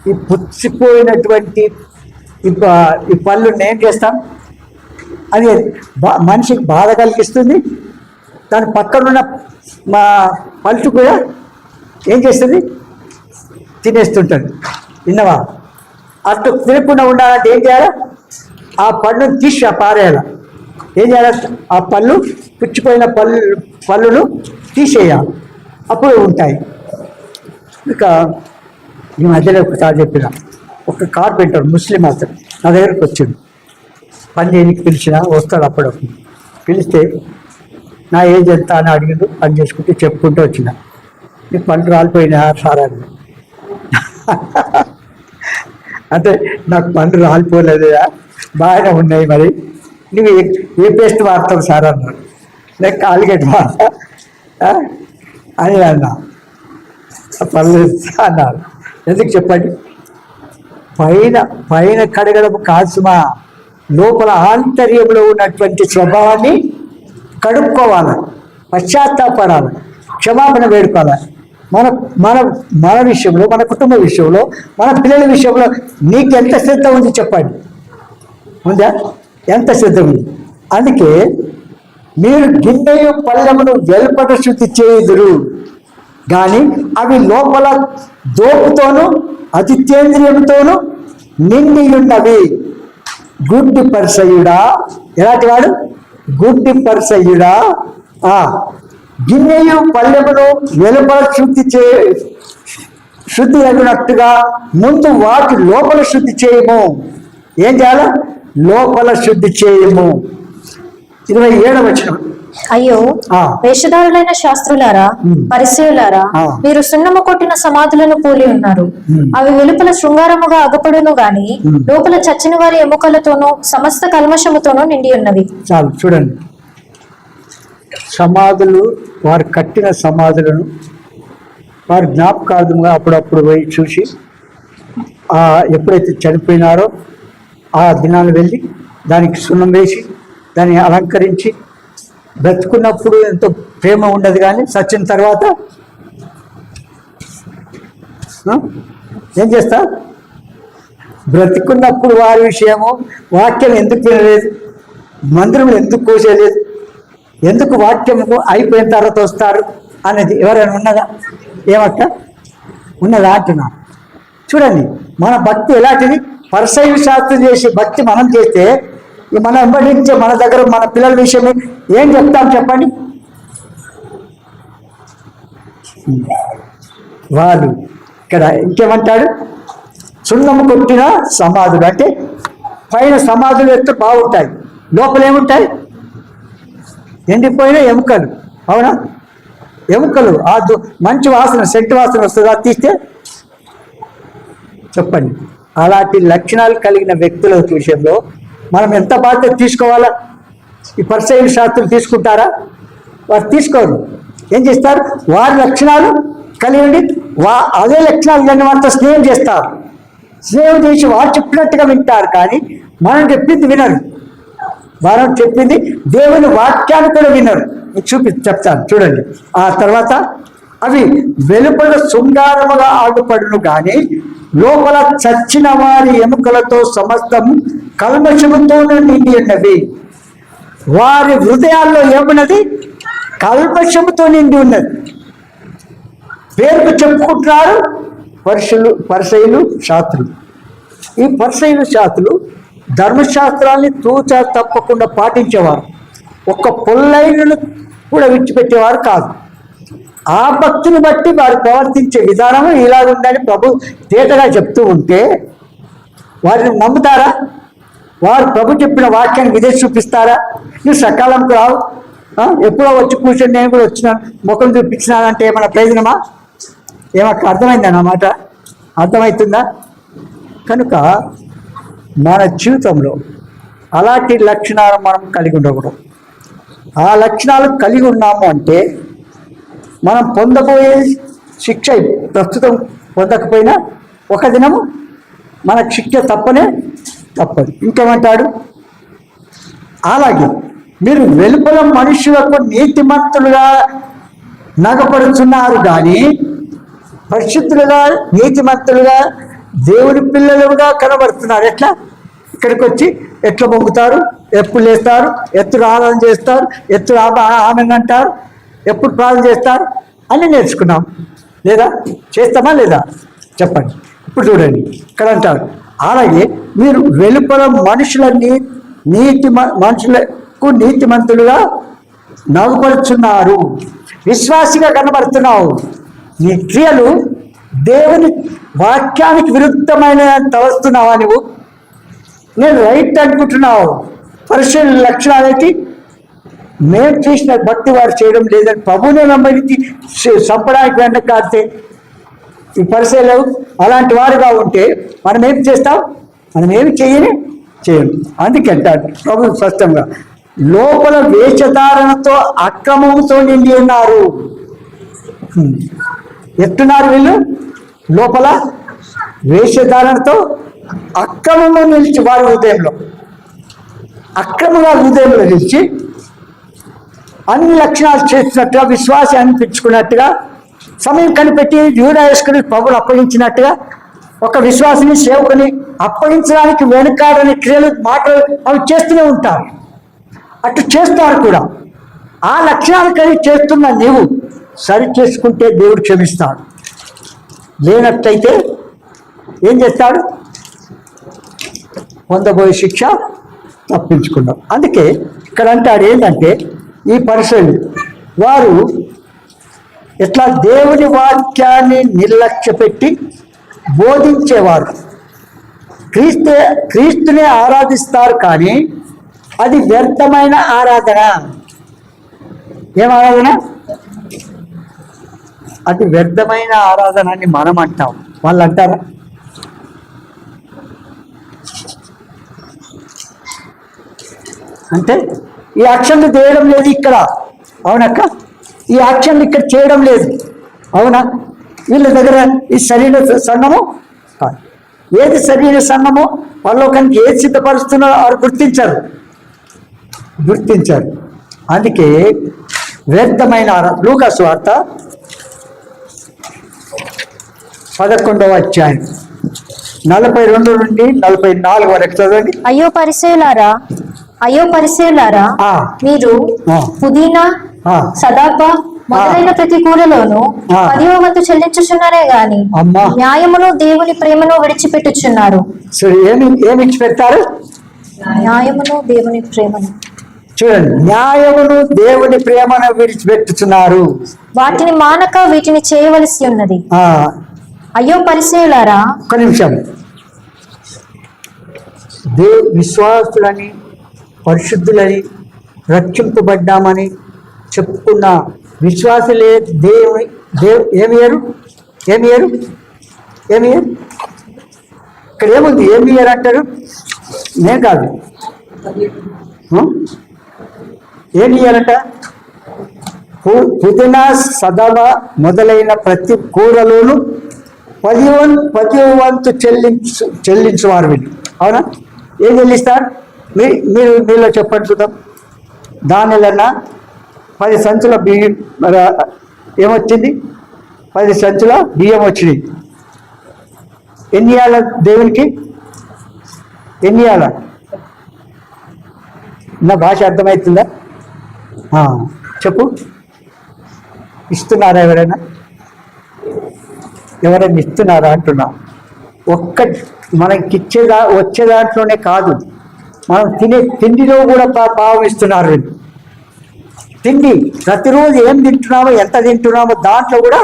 ఈ పుచ్చిపోయినటువంటి ఈ పళ్ళుని ఏం చేస్తాం? అది మనిషికి బాధ కలిగిస్తుంది. దాని పక్కనున్న మా పళ్ళు కూడా ఏం చేస్తుంది? తినేస్తుంటుంది. విన్నవా? అటు తినకుండా ఉండాలంటే ఏం చేయాలి? ఆ పళ్ళును తీసి పారేయాలి. ఏం చేయాలి? ఆ పుచ్చిపోయిన పళ్ళును తీసేయాలి, అప్పుడు ఉంటాయి. ఇక ఈ మధ్యలో ఒకసారి చెప్పిన ఒక కార్పెంటర్, ముస్లిం అతను నా దగ్గరకు వచ్చింది. పని చేయడానికి పిలిచిన వస్తాడు అప్పుడప్పుడు. పిలిస్తే నా ఏజ్ ఎంత అని అడిగిండు. పని చేసుకుంటూ చెప్పుకుంటూ వచ్చిన. నీ పండ్లు రాలిపోయినా సార్ అని. అంటే నాకు పండ్లు రాలిపోలేదా, బాగానే ఉన్నాయి, మరి నువ్వు ఏ పేస్ట్ వాడతావు సార్ అన్నాడు. నేను కాలిగేట్ వాడతా అని అన్నా. పర్లేదు అన్నాడు. ఎందుకు చెప్పండి, పైన పైన కడగడం కాసుమా, లోపల ఆంతర్యంలో ఉన్నటువంటి స్వభావాన్ని కడుక్కోవాలి, పశ్చాత్తాపడాలి, క్షమాపణ వేడుకోవాలి. మన మన మన విషయంలో, మన కుటుంబ విషయంలో, మన పిల్లల విషయంలో నీకు ఎంత శ్రద్ధ ఉంది చెప్పండి, ఉందా? ఎంత శ్రద్ధ ఉంది? అందుకే మీరు గిన్నెయు పళ్ళెమును వెలుపట శుద్ధి చేయుదురు కానీ అవి లోపల దోపుతోనూ అతిథేంద్రియంతోనూ నిండి ఉన్నవి. గుడ్డి పరిసయుడా, ఎలాంటి వాడు? గుడ్డి పరిసయుడా, గిన్నెయు పళ్ళెమును వెలుపల శుద్ధి అయినట్టుగా ముందు వాటి లోపల శుద్ధి చేయము. ఏం చేయాలి? లోపల శుద్ధి చేయము. 27వ వచనం. అయ్యో వేషధారులైన శాస్త్రులారా, పరిసయ్యులారా, మీరు సున్నము కొట్టిన సమాధులను పోలి ఉన్నారు. అవి వెలుపల శృంగారముగా అగపడును గాని లోపల చచ్చిన వారి ఎముకలతోనూ సమస్త కల్మషముతోనూ నిండి ఉన్నవి. చాలు చూడండి, సమాధులు, వారు కట్టిన సమాధులను వారు జ్ఞాపకార్థంగా అప్పుడప్పుడు పోయి చూసి ఎప్పుడైతే చనిపోయినారో ఆ దినాలు వెళ్ళి దానికి సున్నం వేసి దాన్ని అలంకరించి, బ్రతుకున్నప్పుడు ఎంతో ప్రేమ ఉండదు కానీ చచ్చిన తర్వాత ఏం చేస్తా? బ్రతుకున్నప్పుడు వారి విషయము, వాక్యం ఎందుకు వినలేదు, మందిరం ఎందుకు కోసేయలేదు, ఎందుకు వాక్యము అయిపోయిన తర్వాత వస్తారు అనేది ఎవరైనా ఉన్నదా? ఏమక్క ఉన్నదా అంటున్నా. చూడండి, మన భక్తి ఎలాంటిది? పరిసయ్య శాస్త్రం చేసి భక్తి మనం చేస్తే మన వెంబడించే మన దగ్గర మన పిల్లల విషయమే ఏం చెప్తాం చెప్పండి? వాళ్ళు ఇక్కడ ఇంకేమంటాడు? సున్నము కొట్టిన సమాధులు అంటే పైన సమాధులు ఎత్తు బాగుంటాయి, లోపల ఏముంటాయి? ఎండిపోయిన ఎముకలు. అవునా? ఎముకలు మంచి వాసన, సెంటు వాసన వస్తుంది, అది తీస్తే చెప్పండి. అలాంటి లక్షణాలు కలిగిన వ్యక్తుల విషయంలో మనం ఎంత బాధ్యత తీసుకోవాలా? ఈ పరిసయ్యుల శాస్త్రం తీసుకుంటారా? వారు తీసుకోరు. ఏం చేస్తారు? వారి లక్షణాలు కలిగి ఉండి అదే లక్షణాలు లేని వారితో స్నేహం చేస్తారు. స్నేహం చేసి వారు చెప్పినట్టుగా వింటారు, కానీ మనం చెప్పింది వినరు. మనం చెప్పింది దేవుని వాక్యాన్ని కూడా వినరు. చెప్తాను చూడండి. ఆ తర్వాత అవి వెలుపల శృంగారముగా ఆగుపడును కానీ లోపల చచ్చిన వారి ఎముకలతో సమస్తం కల్మషముతో నిండి ఉన్నవి. వారి హృదయాల్లో ఏమున్నది? కల్మషముతో నిండి ఉన్నది. పేరుకు చెప్పుకుంటున్నారు పరిసయ్యులు శాస్త్రులు. ఈ పరిసయ్యులు శాస్త్రులు ధర్మశాస్త్రాన్ని తూచా తప్పకుండా పాటించేవారు. ఒక్క పొల్లైనను కూడా విడిచిపెట్టేవారు కాదు. ఆ భక్తిని బట్టి వారు ప్రవర్తించే విధానం ఇలాగుందని ప్రభు తేటగా చెప్తూ ఉంటే వారిని నమ్ముతారా? వారు ప్రభు చెప్పిన వాక్యాన్ని విధేయ చూపిస్తారా? నువ్వు సకాలంకు రావు, ఎప్పుడో వచ్చి కూర్చొని నేను కూడా వచ్చినాను, ముఖం చూపించినానంటే ఏమైనా ప్రయోజనమా? ఏమక్క అర్థమైందా నా మాట? అర్థమవుతుందా? కనుక మన జీవితంలో అలాంటి లక్షణాలు మనం కలిగి ఉండకూడదు. ఆ లక్షణాలు కలిగి ఉన్నాము అంటే మనం పొందబోయే శిక్ష ప్రస్తుతం పొందకపోయినా ఒక దినము మనకు శిక్ష తప్పదు. ఇంకేమంటాడు? అలాగే మీరు వెలుపల మనుషులకు నీతిమంతులుగా నగపడుతున్నారు కానీ పరిశుద్ధులుగా, నీతిమంతులుగా, దేవుని పిల్లలుగా కనబడుతున్నారు. ఎట్లా? ఇక్కడికి వచ్చి ఎట్లా మొక్కుతారు, ఎప్పుడు లేస్తారు, ఎప్పుడు ఆరాధన చేస్తారు, ఎప్పుడు ఆమెను అంటారు, ఎప్పుడు ప్రార్థన చేస్తారు అని నేర్చుకున్నాం. లేదా? చేస్తామా లేదా? చెప్పండి. ఇప్పుడు చూడండి, ఇక్కడ అంటారు అలాగే మీరు వెలుపల మనుషులకు నీతిమంతులుగా నవ్వుపరుచున్నారు. విశ్వాసిగా కనబడుతున్నావు. నీ క్రియలు దేవుని వాక్యానికి విరుద్ధమైన తవస్తున్నావా? నువ్వు నేను రైట్ అనుకుంటున్నావు, పరిశీలన లక్షణాలు ఏంటి? మేము చేసిన భక్తి వారు చేయడం లేదని ప్రభువునే నమ్మడికి చంపడానికి వెనకాడితే ఈ పరిశీలన అలాంటి వారుగా ఉంటే మనం ఏం చేస్తాం? మనం ఏమి చేయము. అందుకంటాడు ప్రభు స్పష్టంగా, లోపల వేషధారణతో అక్రమంతో నిండి ఉన్నారు. ఎట్టున్నారు వీళ్ళు? లోపల వేషధారణతో అక్రమంలో నిలిచి, వారి హృదయంలో అక్రమంగా హృదయంలో నిలిచి అన్ని లక్షణాలు చేసినట్టుగా, విశ్వాసం అనిపించుకున్నట్టుగా, సమయం కనిపెట్టి యూదా యేసుకుని ప్రభువును అప్పగించినట్టుగా, ఒక విశ్వాసిని సేవకుని అప్పగించడానికి వెనుకాడని క్రియలు, మాటలు అవి చేస్తూనే ఉంటారు. అటు చేస్తారు కూడా. ఆ లక్షణాలు కలిగి చేస్తున్న నీవు సరి చేసుకుంటే దేవుడు క్షమిస్తాడు. లేనట్టయితే ఏం చేస్తాడు? పొందబోయే శిక్ష తప్పించుకున్నాం. అందుకే ఇక్కడ అంటాడు ఏంటంటే, ఈ పరిశీలి వారు ఎట్లా దేవుని వాక్యాన్ని నిర్లక్ష్య పెట్టి బోధించేవారు. క్రీస్తునే ఆరాధిస్తారు, కానీ అది వ్యర్థమైన ఆరాధన. ఏం ఆరాధన? అది వ్యర్థమైన ఆరాధన అని మనం అంటాం. వాళ్ళు అంటారా? అంటే ఈ యాక్షన్లు చేయడం లేదు ఇక్కడ. అవునక్క, ఈ యాక్షన్లు ఇక్కడ చేయడం లేదు. అవునా? వీళ్ళ దగ్గర ఈ శరీర సంఘము కాదు. ఏది శరీర సంఘమో పరలోకానికి ఏది సిద్ధపరుస్తున్నారో వారు గుర్తించారు. అందుకే వ్యర్థమైన లూకాసు వార్త 11వ అధ్యాయం 42 నుండి 44 వరకు చదవండి. అయ్యో పరిసయ్యులారా, మీరు పుదీనా, సదాప మొదలైన ప్రతి కూరలోను 10వ వంతు చెల్లించుచున్నారే గాని న్యాయమును దేవుని ప్రేమను విడిచిపెట్టుచున్నారు. ఏమి విడిచిపెడతారు? న్యాయమును దేవుని ప్రేమను. చూడండి, న్యాయమును దేవుని ప్రేమను విడిచిపెట్టుచున్నారు. వాటిని మానక వీటిని చేయవలసి ఉన్నది. అయ్యో పరిసయ్యులారా. ఒక్క నిమిషం. విశ్వాసులని, పరిశుద్ధులని, రక్షింపబడ్డామని చెప్పుకున్న విశ్వాసులే ఏమియరు? ఇక్కడ ఏముంది? ఏమియరు అంటారు? నేను కాదు. ఏం ఇయ్యాలంట? పుదీనా, సదవ మొదలైన ప్రతి కూరలోను 10వ వంతు చెల్లించువారు వీళ్ళు. అవునా? ఏం చెల్లిస్తారు? మీలో చెప్పండి చూద్దాం. దానిలన్నా 10 సంచుల బియ్యం ఏమొచ్చింది? 10 సంచుల బియ్యం వచ్చినాయి. ఎన్ని ఇవ్వాల దేవునికి? ఎన్ని ఇవ్వాల? నా భాష అర్థమవుతుందా? చెప్పు. ఇస్తున్నారా? ఎవరైనా ఇస్తున్నారా అంటున్నా. మనకి వచ్చే దాంట్లోనే కాదు, మనం తినే తిండిలో కూడా భావం ఇస్తున్నారు. తిండి ప్రతిరోజు ఏం తింటున్నామో, ఎంత తింటున్నామో దాంట్లో కూడా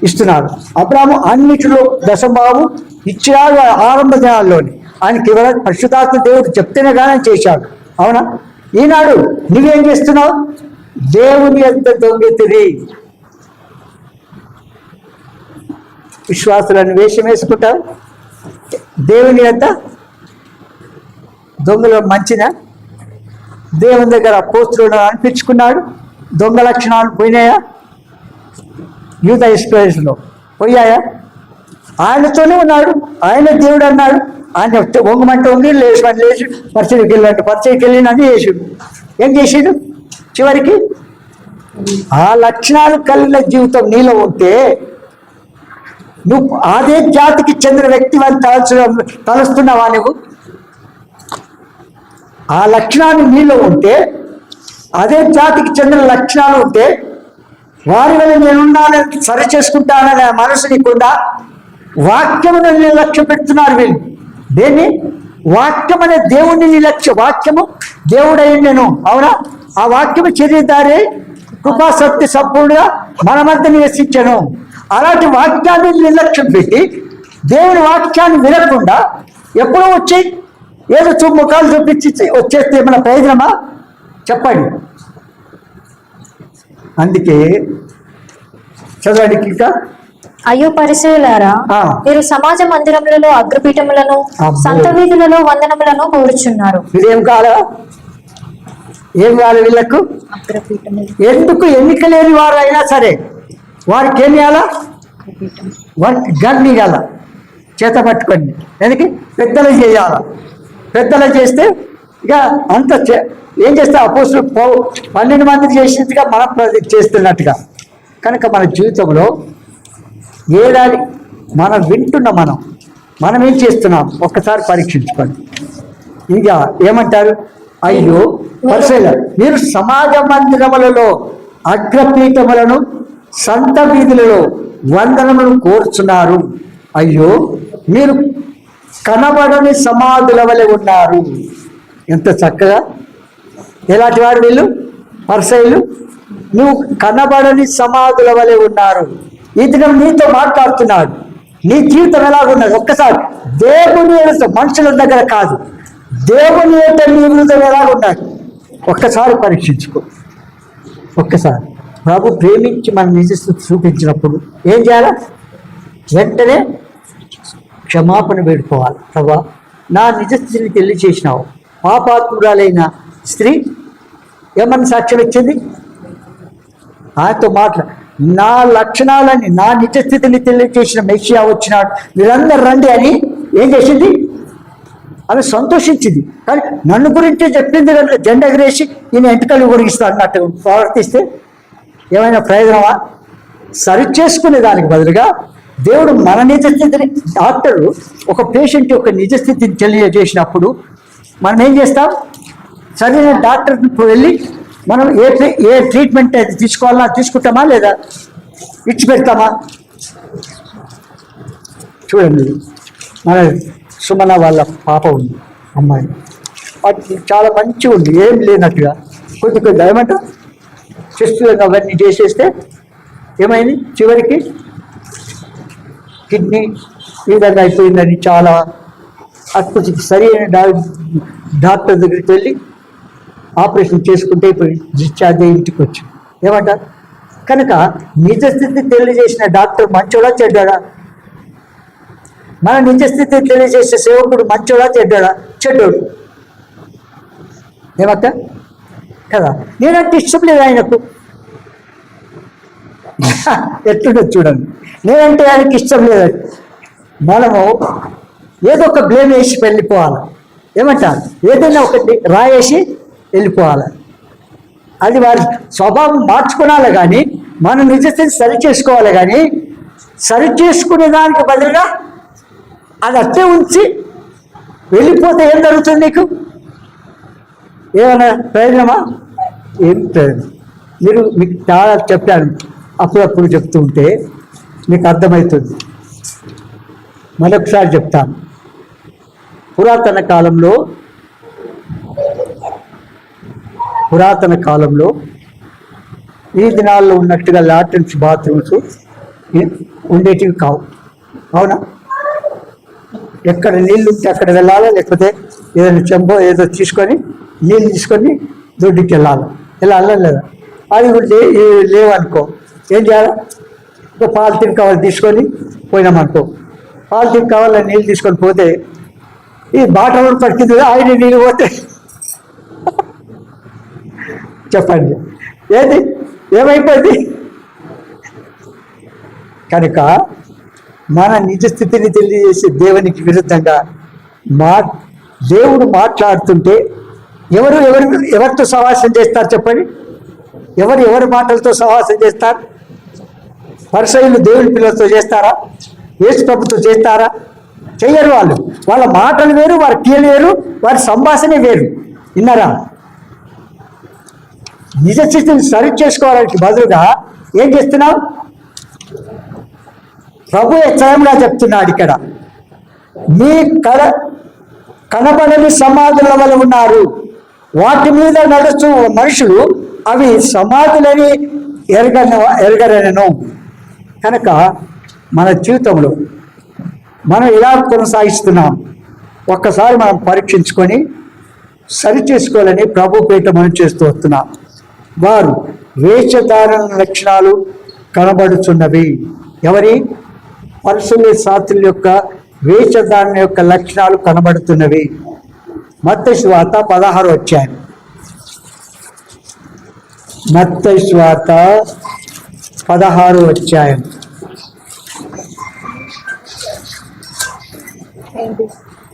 ఇస్తున్నారు. అబ్రాహాము అన్నిటిలో దశభావం ఇచ్చినాడు ఆరంభ దినాల్లోని. ఆయనకి పరిశుద్ధాత్మ దేవుడు చెప్తేనే కానీ చేశాడు. అవునా? ఈనాడు నువ్వేం చేస్తున్నావు? దేవుని ఎంత దొంగెత్తిది. విశ్వాసులను వేషం వేసుకుంటావు. దేవుని ఎంత దొంగలు మంచినా? దేవుని దగ్గర పోస్టులు అనిపించుకున్నాడు. దొంగ లక్షణాలు పోయినాయా? యూదా ఎక్స్ప్రెస్లో పోయాయా? ఆయనతోనే ఉన్నాడు. ఆయన దేవుడు అన్నాడు. ఆయన వంగమంటే వంగి లేచి పరిచయకి వెళ్ళంటే పరిచయకి వెళ్ళినని చేసాడు. ఏం చేసాడు? చివరికి ఆ లక్షణాలు కలిగిన జీవితం నీలో ఉంటే నువ్వు అదే జాతికి చెందిన వ్యక్తి అని తలుస్తున్నావా? నువ్వు ఆ లక్షణాలు నీలో ఉంటే, అదే జాతికి చెందిన లక్షణాలు ఉంటే, వారి వల్ల నేనున్నానని సరి చేసుకుంటాననే మనసు నీకుండా వాక్యమును నిర్లక్ష్య పెడుతున్నారు వీళ్ళు. దేన్ని? వాక్యం అనే దేవుణ్ణి నిర్లక్ష్య. వాక్యము దేవుడై నేను. అవునా? ఆ వాక్యము చర్యదారే కృపా సత్య సంపూర్ణంగా మన మధ్య నివసించను. అలాంటి వాక్యాన్ని నిర్లక్ష్యం పెట్టి దేవుని వాక్యాన్ని వినకుండా ఎప్పుడో వచ్చాయి ఏదో ముఖాలు చూపించి వచ్చేస్తే ఏమైనా ప్రయోజనమా? చెప్పండి. అందుకే చదవండి ఇంకా. అయ్యో పరిసయ్యులారా, మీరు సమాజ మందిరములలో అగ్రపీఠములను, సంత వీధులలో వందనములను కోరుచున్నారు. ఇదేం కావాలా? ఏం కావాలి వీళ్ళకు? ఎందుకు ఎన్నిక లేని వారు అయినా సరే వారికి ఏమి ఇవ్వాలా? వారికి గన్ని ఇవ్వాల, చేత పట్టుకొని. ఎందుకు? పెద్దలు చేయాల. పెద్దలు చేస్తే ఇక అంత ఏం చేస్తే అపోస్తులు 12 మందికి చేసినట్టుగా మనం చేస్తున్నట్టుగా. కనుక మన జీవితంలో ఏడాది మనం వింటున్న మనం ఏం చేస్తున్నాం ఒక్కసారి పరీక్షించుకోండి. ఇంకా ఏమంటారు? అయ్యో పరిశీలన, మీరు సమాజ మందిరములలో అగ్రపీఠములను, సంత వీధులలో వందనములను కోరుచున్నారు. అయ్యో మీరు కనబడని సమాధుల వలె ఉన్నారు. ఎంత చక్కగా! ఎలాంటి వారు వీళ్ళు? పరిసయ్యులు. నువ్వు కనబడని సమాధుల వలె ఉన్నారు. ఇతను నీతో మాట్లాడుతున్నాడు. నీ జీవితం ఎలాగున్నది? ఒక్కసారి దేవుని మనుషుల దగ్గర కాదు, దేవుని యొక్క నీ హృదయం ఎలాగున్నాడు ఒక్కసారి పరీక్షించుకో. ఒక్కసారి ప్రభు ప్రేమించి మన నిజస్థితి చూపించినప్పుడు ఏం చేయాలి? వెంటనే క్షమాపణ వేడుకోవాలి. ప్రభా, నా నిజస్థితిని తెలియచేసినావు. పాపాత్మురాలైన స్త్రీ ఏమన్నా సాక్ష్యం ఇచ్చింది? ఆయనతో నా లక్షణాలని, నా నిజస్థితిని తెలియచేసిన మెస్సియా వచ్చినాడు, మీరందరూ రండి అని ఏం చేసింది? ఆమె సంతోషించింది. కానీ నన్ను గురించే చెప్పింది కనుక జెండా ఎగరేసి ఈయన ఎంటకలు గురిగిస్తా అన్నట్టు ప్రవర్తిస్తే ఏమైనా ప్రయోజనమా? సరి చేసుకునే దానికి బదులుగా దేవుడు మన నిజస్థితిని, డాక్టరు ఒక పేషెంట్ యొక్క నిజస్థితిని తెలియజేసినప్పుడు మనం ఏం చేస్తాం? సరైన డాక్టర్ని వెళ్ళి మనం ఏ ట్రీట్మెంట్ అయితే తీసుకోవాలన్నా తీసుకుంటామా లేదా విడిచిపెడతామా? చూడండి, మన సుమన వాళ్ళ పాప ఉంది, అమ్మాయి. అది చాలా మంచిగా ఉంది, ఏం లేనట్టుగా కొద్ది ఏమంట చెస్ట్ అవన్నీ చేసేస్తే ఏమైంది? చివరికి కిడ్నీ ఈ విధంగా అయిపోయిందని చాలా అప్పుడు సరైన డాక్టర్ దగ్గరికి వెళ్ళి ఆపరేషన్ చేసుకుంటే ఇప్పుడు డిశ్చార్జ్ అయ్యి ఇంటికి వచ్చి ఏమంటారు? కనుక నిజస్థితి తెలియజేసిన డాక్టర్ మంచోడా చెడ్డాడా? మన నిజస్థితి తెలియజేసే సేవకుడు మంచోడా చెడ్డాడా? చెడ్డోడు. ఏమక్క కదా? నేనంటే ఇష్టం లేదు ఆయనకు. ఎట్లుండదు చూడండి. నేనంటే ఆయనకి ఇష్టం లేదండి. మనము ఏదో ఒక బ్లేమ్ వేసి వెళ్ళిపోవాలి. ఏమంటారు? ఏదైనా ఒకటి రాయేసి వెళ్ళిపోవాలి. అది వారి స్వభావం మార్చుకోవాలి. కానీ మన నిజస్థితి సరి చేసుకోవాలి. కానీ సరి చేసుకునే దానికి బదులుగా అది అట్టే ఉంచి వెళ్ళిపోతే ఏం జరుగుతుంది? ఏమైనా ప్రయోజనమా? ఏం ప్రయోజనం? మీకు చాలా చెప్పాను, అప్పుడప్పుడు చెప్తూ ఉంటే మీకు అర్థమవుతుంది. మరొకసారి చెప్తాను. పురాతన కాలంలో ఈ దినాల్లో ఉన్నట్టుగా లాట్రిన్స్, బాత్రూమ్స్ ఉండేటివి కావు. అవునా? ఎక్కడ నీళ్ళు ఉంటే అక్కడ వెళ్ళాలా, లేకపోతే ఏదైనా చెంబో ఏదో తీసుకొని నీళ్ళు తీసుకొని దొడ్డికి వెళ్ళాలా లేదా? అది కూడా లేవనుకో ఏం చేయాలి? ఒక పాలిథిన్ కవర్ తీసుకొని పోయినామనుకో, పాలిథిన్ కవర్లో నీళ్ళు తీసుకొని పోతే ఈ బాటలో పట్టింది ఆయన నీళ్ళు పోతే చెప్పండి ఏమైపోయింది? కనుక మన నిజస్థితిని తెలియజేసే దేవునికి విరుద్ధంగా దేవుడు మాట్లాడుతుంటే ఎవరితో సహవాసం చేస్తారు చెప్పండి? ఎవరి మాటలతో సహవాసం చేస్తారు? పరిసయ్యులు దేవుని పిల్లలతో చేస్తారా? యేసు ప్రభుతో చేస్తారా? చెయ్యరు. వాళ్ళ మాటలు వేరు, వారి క్రియలు వేరు, వారి సంభాషణ వేరు. విన్నారా? నిజస్థితిని సరి చేసుకోవడానికి బదులుగా ఏం చేస్తున్నావు? ప్రభు స్వయంగా చెప్తున్నాడు ఇక్కడ, మీ కనబడని సమాధుల వల్ల ఉన్నారు. వాటి మీద నడుచు మనుషులు అవి సమాధులని ఎరగరనను. కనుక మన జీవితంలో మనం ఇలా కొనసాగిస్తున్నాం. ఒక్కసారి మనం పరీక్షించుకొని సరి చేసుకోవాలని ప్రభు పేట మనం చేస్తూ వస్తున్నాం. వారు వేషధారణ లక్షణాలు కనబడుచున్నవి. ఎవరి? పరుషుల శాస్త్రుల యొక్క వేషధారణ యొక్క లక్షణాలు కనబడుతున్నవి. మత్తయి సువార్త 16వ అధ్యాయం. మత్తయి సువార్త 16వ అధ్యాయం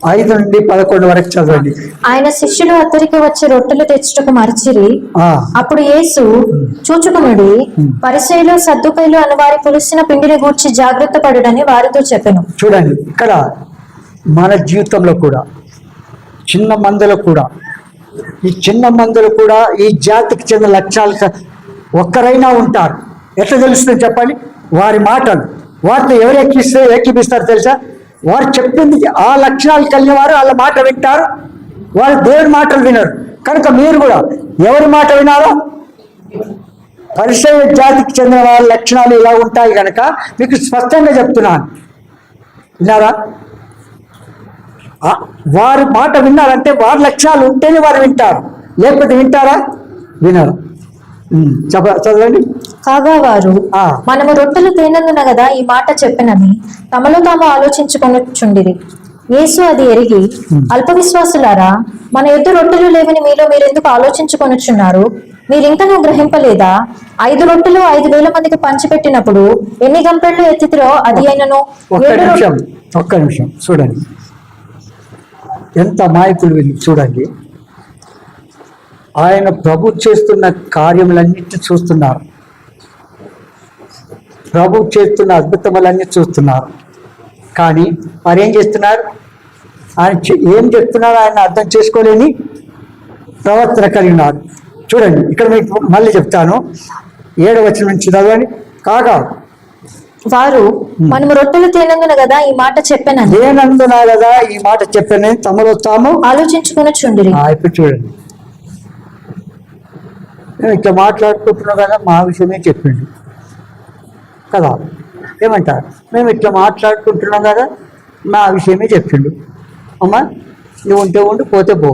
5 నుండి 11 వరకు చదవండి. ఆయన శిష్యులు అద్దరికి వచ్చి రొట్టెలు తెచ్చుటకు మరచిరి. అప్పుడు యేసు చూచుకునుడి, పరిసయ్యులు సద్దుకయ్యులు అని వారి పులిసిన పిండిని గూర్చి జాగ్రత్త పడుడని వారితో చెప్పెను. చూడండి, ఇక్కడ మన జీవితంలో కూడా చిన్న మందులు కూడా ఈ చిన్న మందులు కూడా ఈ జాతికి చెందిన లక్ష్యాలు ఒక్కరైనా ఉంటారు. ఎట్లా తెలుస్తుంది చెప్పండి? వారి మాటలు వారితో ఎవరు ఎక్కిపిస్తారు తెలుసా? వారు చెప్పింది ఆ లక్షణాలు కలిగిన వారు వాళ్ళ మాట వింటారు, వారు దేవుడి మాటలు వినరు. కనుక మీరు కూడా ఎవరి మాట వినాలో? పరిసయ్య జాతికి చెందిన వారి లక్షణాలు ఇలా ఉంటాయి కనుక మీకు స్పష్టంగా చెప్తున్నాను. విన్నారా? వారి మాట విన్నారంటే వారి లక్ష్యాలు ఉంటేనే వారు వింటారు, లేకపోతే వింటారా? వినరు. చదవండి. కాగా వారు మనము రొట్టెలు తేనందున కదా ఈ మాట చెప్పినని తమలో తాము ఆలోచించుకొనుచుండిరి. యేసు అది ఎరిగి, అల్ప విశ్వాసులారా, మన యొద్ద రొట్టెలు లేవని మీలో మీరెందుకు ఆలోచించుకొనుచున్నారు? మీరింకనూ గ్రహింపలేదా? 5 రొట్టెలు 5,000 మందికి పంచిపెట్టినప్పుడు ఎన్ని గంపెళ్ళు ఎత్తితిరో అది అయినను. ఒక్క నిమిషం చూడండి, ఎంత అమాయకులు వీళ్ళు. చూడండి, ఆయన ప్రభు చేస్తున్న కార్యములన్నిటిని చూస్తున్నారు, ప్రభు చేస్తున్న అద్భుతములన్నీ చూస్తున్నారు. కానీ వారు ఏం చేస్తున్నారు? ఆయన ఏం చెప్తున్నారు ఆయన అర్థం చేసుకోలేని ప్రవర్తన కలిగినారు. చూడండి, ఇక్కడ మీకు మళ్ళీ చెప్తాను, 7వ వచనం నుంచి చదవండి. కాగా వారు మనము రొట్టెలు తేనందున కదా ఈ మాట చెప్పానని తమలో తాము ఆలోచించుకొనుచుండిరి. ఇప్పుడు చూడండి, మేము ఇట్లా మాట్లాడుకుంటున్నాం కదా, మా విషయమే చెప్పిండు కదా. ఏమంటారు? మేము ఇట్లా మాట్లాడుకుంటున్నాం కదా, మా విషయమే చెప్పిండు. అమ్మా, నువ్వు ఉంటే ఉండు, పోతే పో.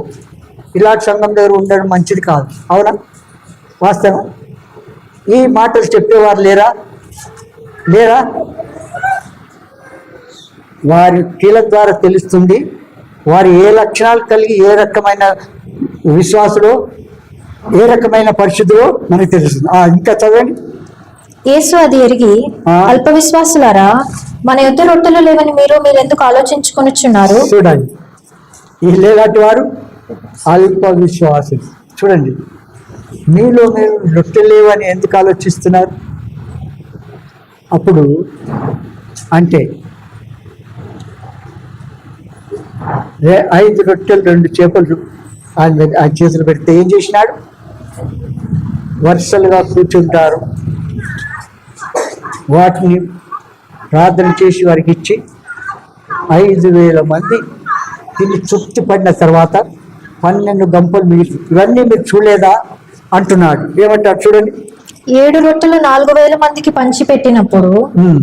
ఇలాంటి సంఘం దగ్గర ఉండడం మంచిది కాదు. అవునా? వాస్తవం. ఈ మాటలు చెప్పేవారు లేరా? వారి కీల ద్వారా తెలుస్తుంది వారు ఏ లక్షణాలు కలిగి, ఏ రకమైన విశ్వాసులో, ఏ రకమైన పరిశుద్ధులో మనకు తెలుస్తుంది. ఇంకా చదవండి. యేసు అది ఎరిగి, అల్ప విశ్వాసులారా, మన యొద్ద రొట్టెలు లేవని మీరెందుకు ఆలోచించుకొనుచున్నారు? చూడండి, ఈ లేలాంటి వారు అల్ప విశ్వాసులు. చూడండి, మీలో మీరు రొట్టెలు లేవని ఎందుకు ఆలోచిస్తున్నారు? అప్పుడు అంటే 5 రొట్టెలు 2 చేపలు ఆయన చేతులు పెడితే ఏం చేసినాడు? వరుసలుగా కూర్చుంటారు, వాటిని ప్రార్థన చేసి వారికి ఇచ్చి 5,000 మంది తిని తృప్తి పడిన తర్వాత 12 గంపలు మిగిలి. ఇవన్నీ మీరు చూడలేదా అంటున్నాడు. ఏమంటారు? చూడండి, 7 రొట్టెలు 4,000 మందికి పంచి పెట్టినప్పుడు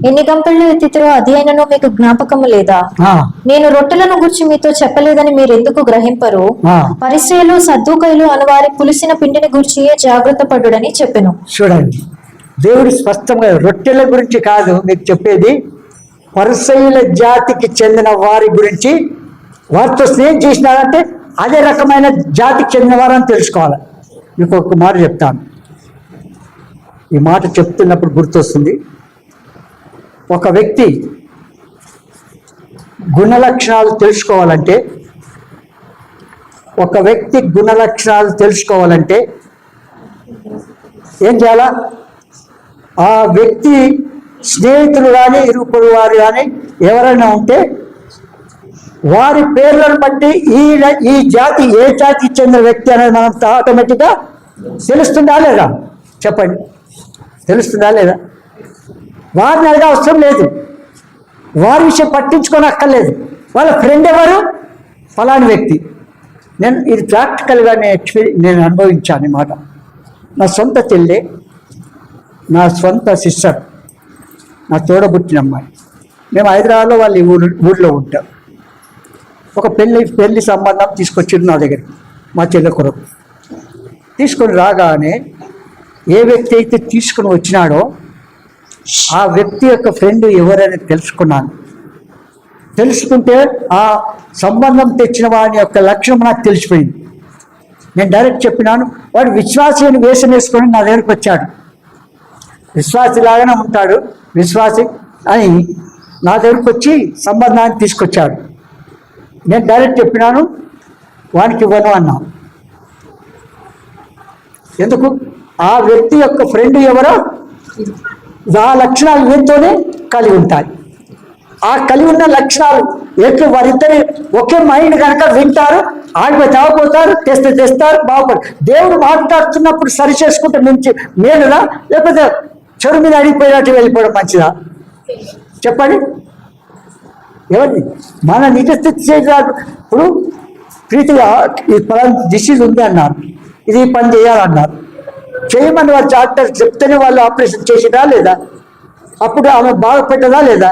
ఎన్ని గంపళ్ళు ఎత్తితిరో అది అయినను మీకు జ్ఞాపకము లేదా? నేను రొట్టెలను గురించి మీతో చెప్పలేదని మీరు ఎందుకు గ్రహింపరు? పరిసయ్యులు సద్దూకయ్యులు అని వారి పులిసిన పిండిని గురించి జాగ్రత్త పడుడని చెప్పెను. చూడండి, దేవుడు స్పష్టంగా రొట్టెల గురించి కాదు మీకు చెప్పేది, పరిసయ్యుల జాతికి చెందిన వారి గురించి. వారితో స్నేహం చేసినారంటే అదే రకమైన జాతికి చెందిన వారని తెలుసుకోవాలి. మీకు ఒక మాట చెప్తాను, ఈ మాట చెప్తున్నప్పుడు గుర్తొస్తుంది. ఒక వ్యక్తి గుణలక్షణాలు తెలుసుకోవాలంటే ఏం చేయాలా? ఆ వ్యక్తి స్నేహితులు కానీ ఇరుగు వారు కానీ ఎవరైనా ఉంటే వారి పేర్లను బట్టి ఈ జాతి ఏ జాతికి చెందిన వ్యక్తి అనేది మనం ఆటోమేటిక్గా తెలుస్తుందా లేదా? చెప్పండి, తెలుస్తుందా లేదా? వారిని అడిగే అవసరం లేదు, వారి విషయం పట్టించుకొని అక్కర్లేదు. వాళ్ళ ఫ్రెండ్ ఎవరు? ఫలాని వ్యక్తి. ఇది ప్రాక్టికల్గా నేను అనుభవించాను ఈ మాట. నా సొంత చెల్లె, నా సొంత సిస్టర్, నా తోడబుట్టిన అమ్మాయి. మేము హైదరాబాద్లో వాళ్ళు ఊళ్ళో ఉంటాం. ఒక పెళ్లి సంబంధం తీసుకొచ్చిండు నా దగ్గరికి, మా చెల్లె కొరకు. తీసుకొని రాగానే ఏ వ్యక్తి అయితే తీసుకుని వచ్చినాడో ఆ వ్యక్తి యొక్క ఫ్రెండ్ ఎవరని తెలుసుకున్నాను. తెలుసుకుంటే ఆ సంబంధం తెచ్చిన వాడి యొక్క లక్షణం నాకు తెలిసిపోయింది. నేను డైరెక్ట్ చెప్పినాను, వాడు విశ్వాసి అని వేషం వేసుకొని నా దగ్గరికి వచ్చాడు. విశ్వాసిలాగానే ఉంటాడు, విశ్వాసి అని నా దగ్గరికి వచ్చి సంబంధాన్ని తీసుకొచ్చాడు. నేను డైరెక్ట్ చెప్పినాను, వానికి ఇవ్వను అన్నా. ఎందుకు? ఆ వ్యక్తి యొక్క ఫ్రెండ్ ఎవరో ఆ లక్షణాలు వీరితోనే కలిగి ఉంటాయి. ఆ కలిగి ఉన్న లక్షణాలు ఎట్లు వారిద్దరి ఒకే మైండ్ కనుక వింటారు, ఆడిపోయి తాగపోతారు, తెస్తారు, బాగుపడు. దేవుడు మాట్లాడుతున్నప్పుడు సరి చేసుకుంటే మంచి మేలురా, లేకపోతే చెడు మీద అడిగిపోయినట్టు వెళ్ళిపోవడం మంచిదా? చెప్పండి. ఎవరిది మన నిజస్థితి చేయరాదు. ఇప్పుడు ప్రీతిగా ఈ పలానా డిసీజ్ ఉంది అన్నారు, ఇది పని చేయాలన్నారు, చేయమని వాళ్ళు డాక్టర్ చెప్తేనే వాళ్ళు ఆపరేషన్ చేసిరా లేదా? అప్పుడు ఆమె బాగుపెట్టదా లేదా?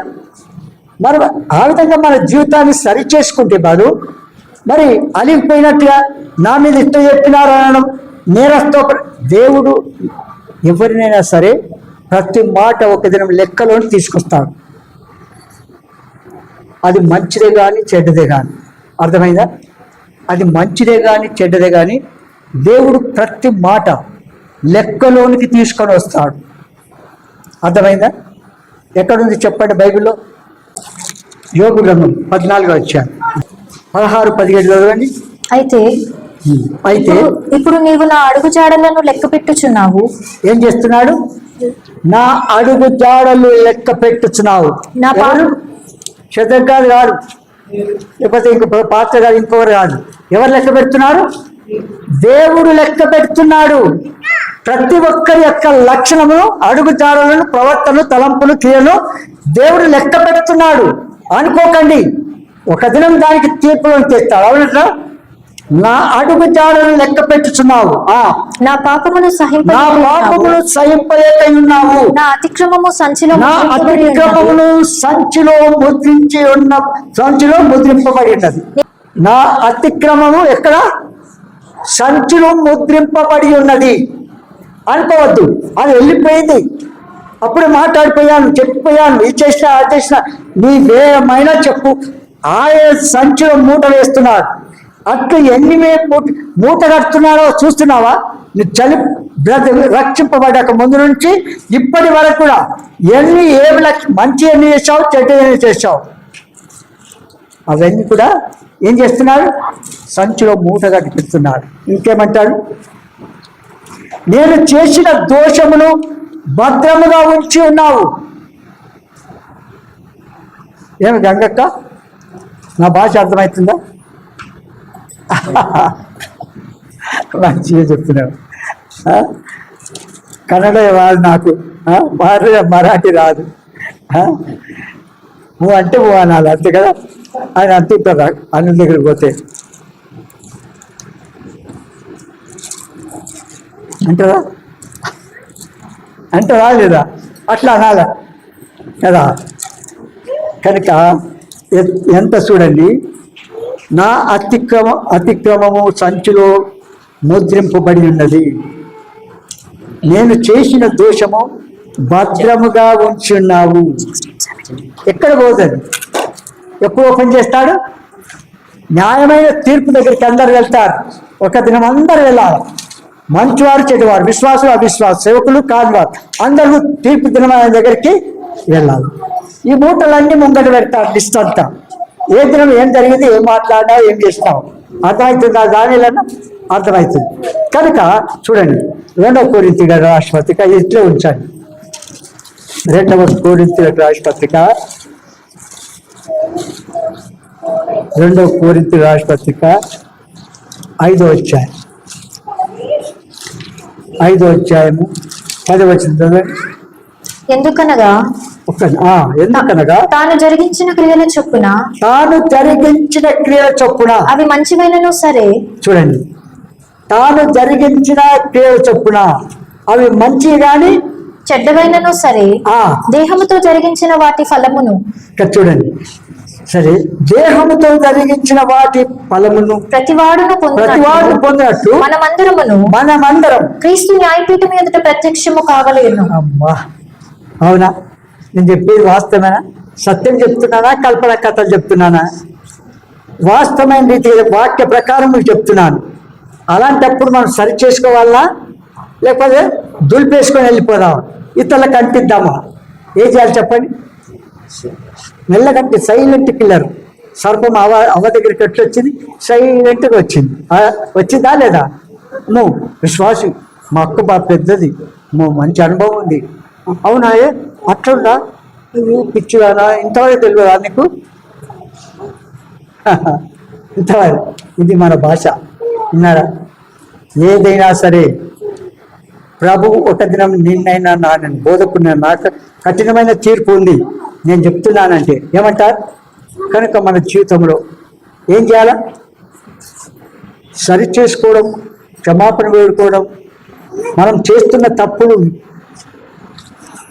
మరి ఆ విధంగా మన జీవితాన్ని సరి చేసుకుంటే బాదు మరి అలిగిపోయినట్టుగా నా మీద ఇష్టం చెప్పినారు అనడం నేరస్తో. దేవుడు ఎవరినైనా సరే ప్రతి మాట ఒక దినం లెక్కలోని తీసుకొస్తాడు. అది మంచిదే కానీ చెడ్డదే కానీ. అర్థమైందా? అది మంచిదే కానీ చెడ్డదే కానీ దేవుడు ప్రతి మాట లెక్కలోనికి తీసుకొని వస్తాడు. అర్థమైందా? ఎక్కడుంది చెప్పండి బైబిల్లో? యోబు గ్రంథం 14 వచ్చాను 16-17 చదవండి. అయితే ఇప్పుడు నీవు నా అడుగు జాడలను లెక్క పెట్టుచున్నావు. ఏం చేస్తున్నాడు? నా అడుగు జాడలు లెక్క పెట్టుచున్నావు. నా పాలు శతకాలు కాదు, లేకపోతే ఇంకో పాత్ర కాదు, ఇంకొకరు కాదు. ఎవరు లెక్క పెడుతున్నారు? దేవుడు లెక్క పెడుతున్నాడు. ప్రతి ఒక్కరి యొక్క లక్షణము, అడుగు జాడలను, ప్రవర్తనలు, తలంపులు, క్రియలు దేవుడు లెక్క పెడుతున్నాడు. అనుకోకండి, ఒక దినం దానికి తీర్పులను తెస్తాడు. అవునట్లా? నా అడుగు జాడలను లెక్క పెట్టుచున్నావు. నా పాపమును సహింపలేక ఉన్నావు. నా అతిక్రమము సంచిలో ముద్రింపబడి ఉన్నది. నా అతిక్రమము ఎక్కడ? సంచిలో ముద్రింపబడి ఉన్నది. అనుకోవద్దు, అది వెళ్ళిపోయింది. అప్పుడే మాట్లాడిపోయాను, చెప్పిపోయాను, ఇది చేసినా అది చేసినా. నీవేమైనా చెప్పు, ఆయన సంచిలో మూట వేస్తున్నాడు. అట్లు ఎన్ని మూట కడుతున్నారో చూస్తున్నావా? నువ్వు చలి రక్షింపబడ్డాక ముందు నుంచి ఇప్పటి వరకు కూడా మంచి ఎన్ని చేసావు, చెడ్డ ఎన్ని చేసావు, అవన్నీ కూడా ఏం చేస్తున్నాడు? సంచిలో మూట కట్టిస్తున్నాడు. ఇంకేమంటాడు? నేను చేసిన దోషమును భద్రముగా ఉంచి ఉన్నావు. ఏమి గంగక్క, నా భాష అర్థమవుతుందా? మంచిగా చెప్తున్నావు. కన్నడ రాదు నాకు, మరాఠీ రాదు. నువ్వు అంటే నువ్వు అనాలి, అంతే కదా. ఆయన అంటుంటారా అనిల్ దగ్గరికి పోతే? అంటారా లేదా? అట్లా అనాల కదా. కనుక ఎంత చూడండి, నా అతిక్రమము సంచిలో ముద్రింపబడి ఉన్నది. నేను చేసిన దోషము భద్రముగా ఉంచి ఉన్నావు. ఎక్కడ పోతుంది? ఎప్పుడు ఓపెన్ చేస్తాడు? న్యాయమైన తీర్పు దగ్గరికి అందరు వెళ్తారు. ఒక దినం అందరు వెళ్ళాలి. మంచివారు, చెడువారు, విశ్వాసులు, అవిశ్వాసు, సేవకులు, కాదువారు, అందరూ తీర్పు దినం ఆయన దగ్గరికి వెళ్ళాలి. ఈ మూటలన్నీ ముంగట పెడతారు, లిస్ట్ అంతా. ఏ దినం ఏం జరిగింది, ఏం మాట్లాడినా, ఏం చేసినావు. అర్థమవుతుందా? దానిలన్నా అర్థమవుతుంది. కనుక చూడండి, 2 కొరింథీయుల రాసిన పత్రిక ఇట్లే ఉంచండి. 2 కొరింథీయుల రాసిన పత్రిక 2 కొరింథీయుల రాసిన పత్రిక 5వ అధ్యాయం 10వ వచనం. ఎందుకనగా తాను జరిగించిన క్రియల చొప్పున అవి మంచివైనను సరే. చూడండి, తాను జరిగించిన క్రియల చొప్పున అవి మంచి గాని చెడ్డవైనను సరే దేహముతో జరిగించిన వాటి ఫలమును. చూడండి, సరే, దేహముతో జరిగించిన వాటి ఫలమును ప్రతివాడును ప్రతివాడు పొందినట్టు మనమందరం క్రీస్తు న్యాయపీఠం ఎదుట ప్రత్యక్షము కావలేను. అమ్మా, అవునా? నేను చెప్పేది వాస్తవమేనా? సత్యం చెప్తున్నానా, కల్పన కథలు చెప్తున్నానా? వాస్తవమైన రీతిగా వాక్య ప్రకారం మీకు చెప్తున్నాను. అలాంటప్పుడు మనం సరి చేసుకోవాలా, లేకపోతే దులిపేసుకొని వెళ్ళిపోదాం, ఇతరులకు అంటిద్దామా? ఏం చేయాలి చెప్పండి? మెల్లగంటే సైలెంట్ కిల్లర్. సర్పం అవ్వ దగ్గరికి ఎట్లా వచ్చింది? సైలెంట్గా వచ్చింది. వచ్చిందా లేదా? నువ్వు విశ్వాసి, మా అక్క బాగా పెద్దది, నువ్వు మంచి అనుభవం ఉంది. అవునా? అట్లుందా? నువ్వు పిచ్చివానా? ఇంతవరకు తెలియదా నీకు? ఇంతవరకు. ఇది మన భాష. విన్నారా? ఏదైనా సరే ప్రభు ఒక దినం నిన్నైనా నేను బోధకున్న నాకు కఠినమైన తీర్పు ఉంది. నేను చెప్తున్నానంటే ఏమంటారు? కనుక మన జీవితంలో ఏం చేయాలా? సరి చేసుకోవడం, క్షమాపణ వేడుకోవడం, మనం చేస్తున్న తప్పులు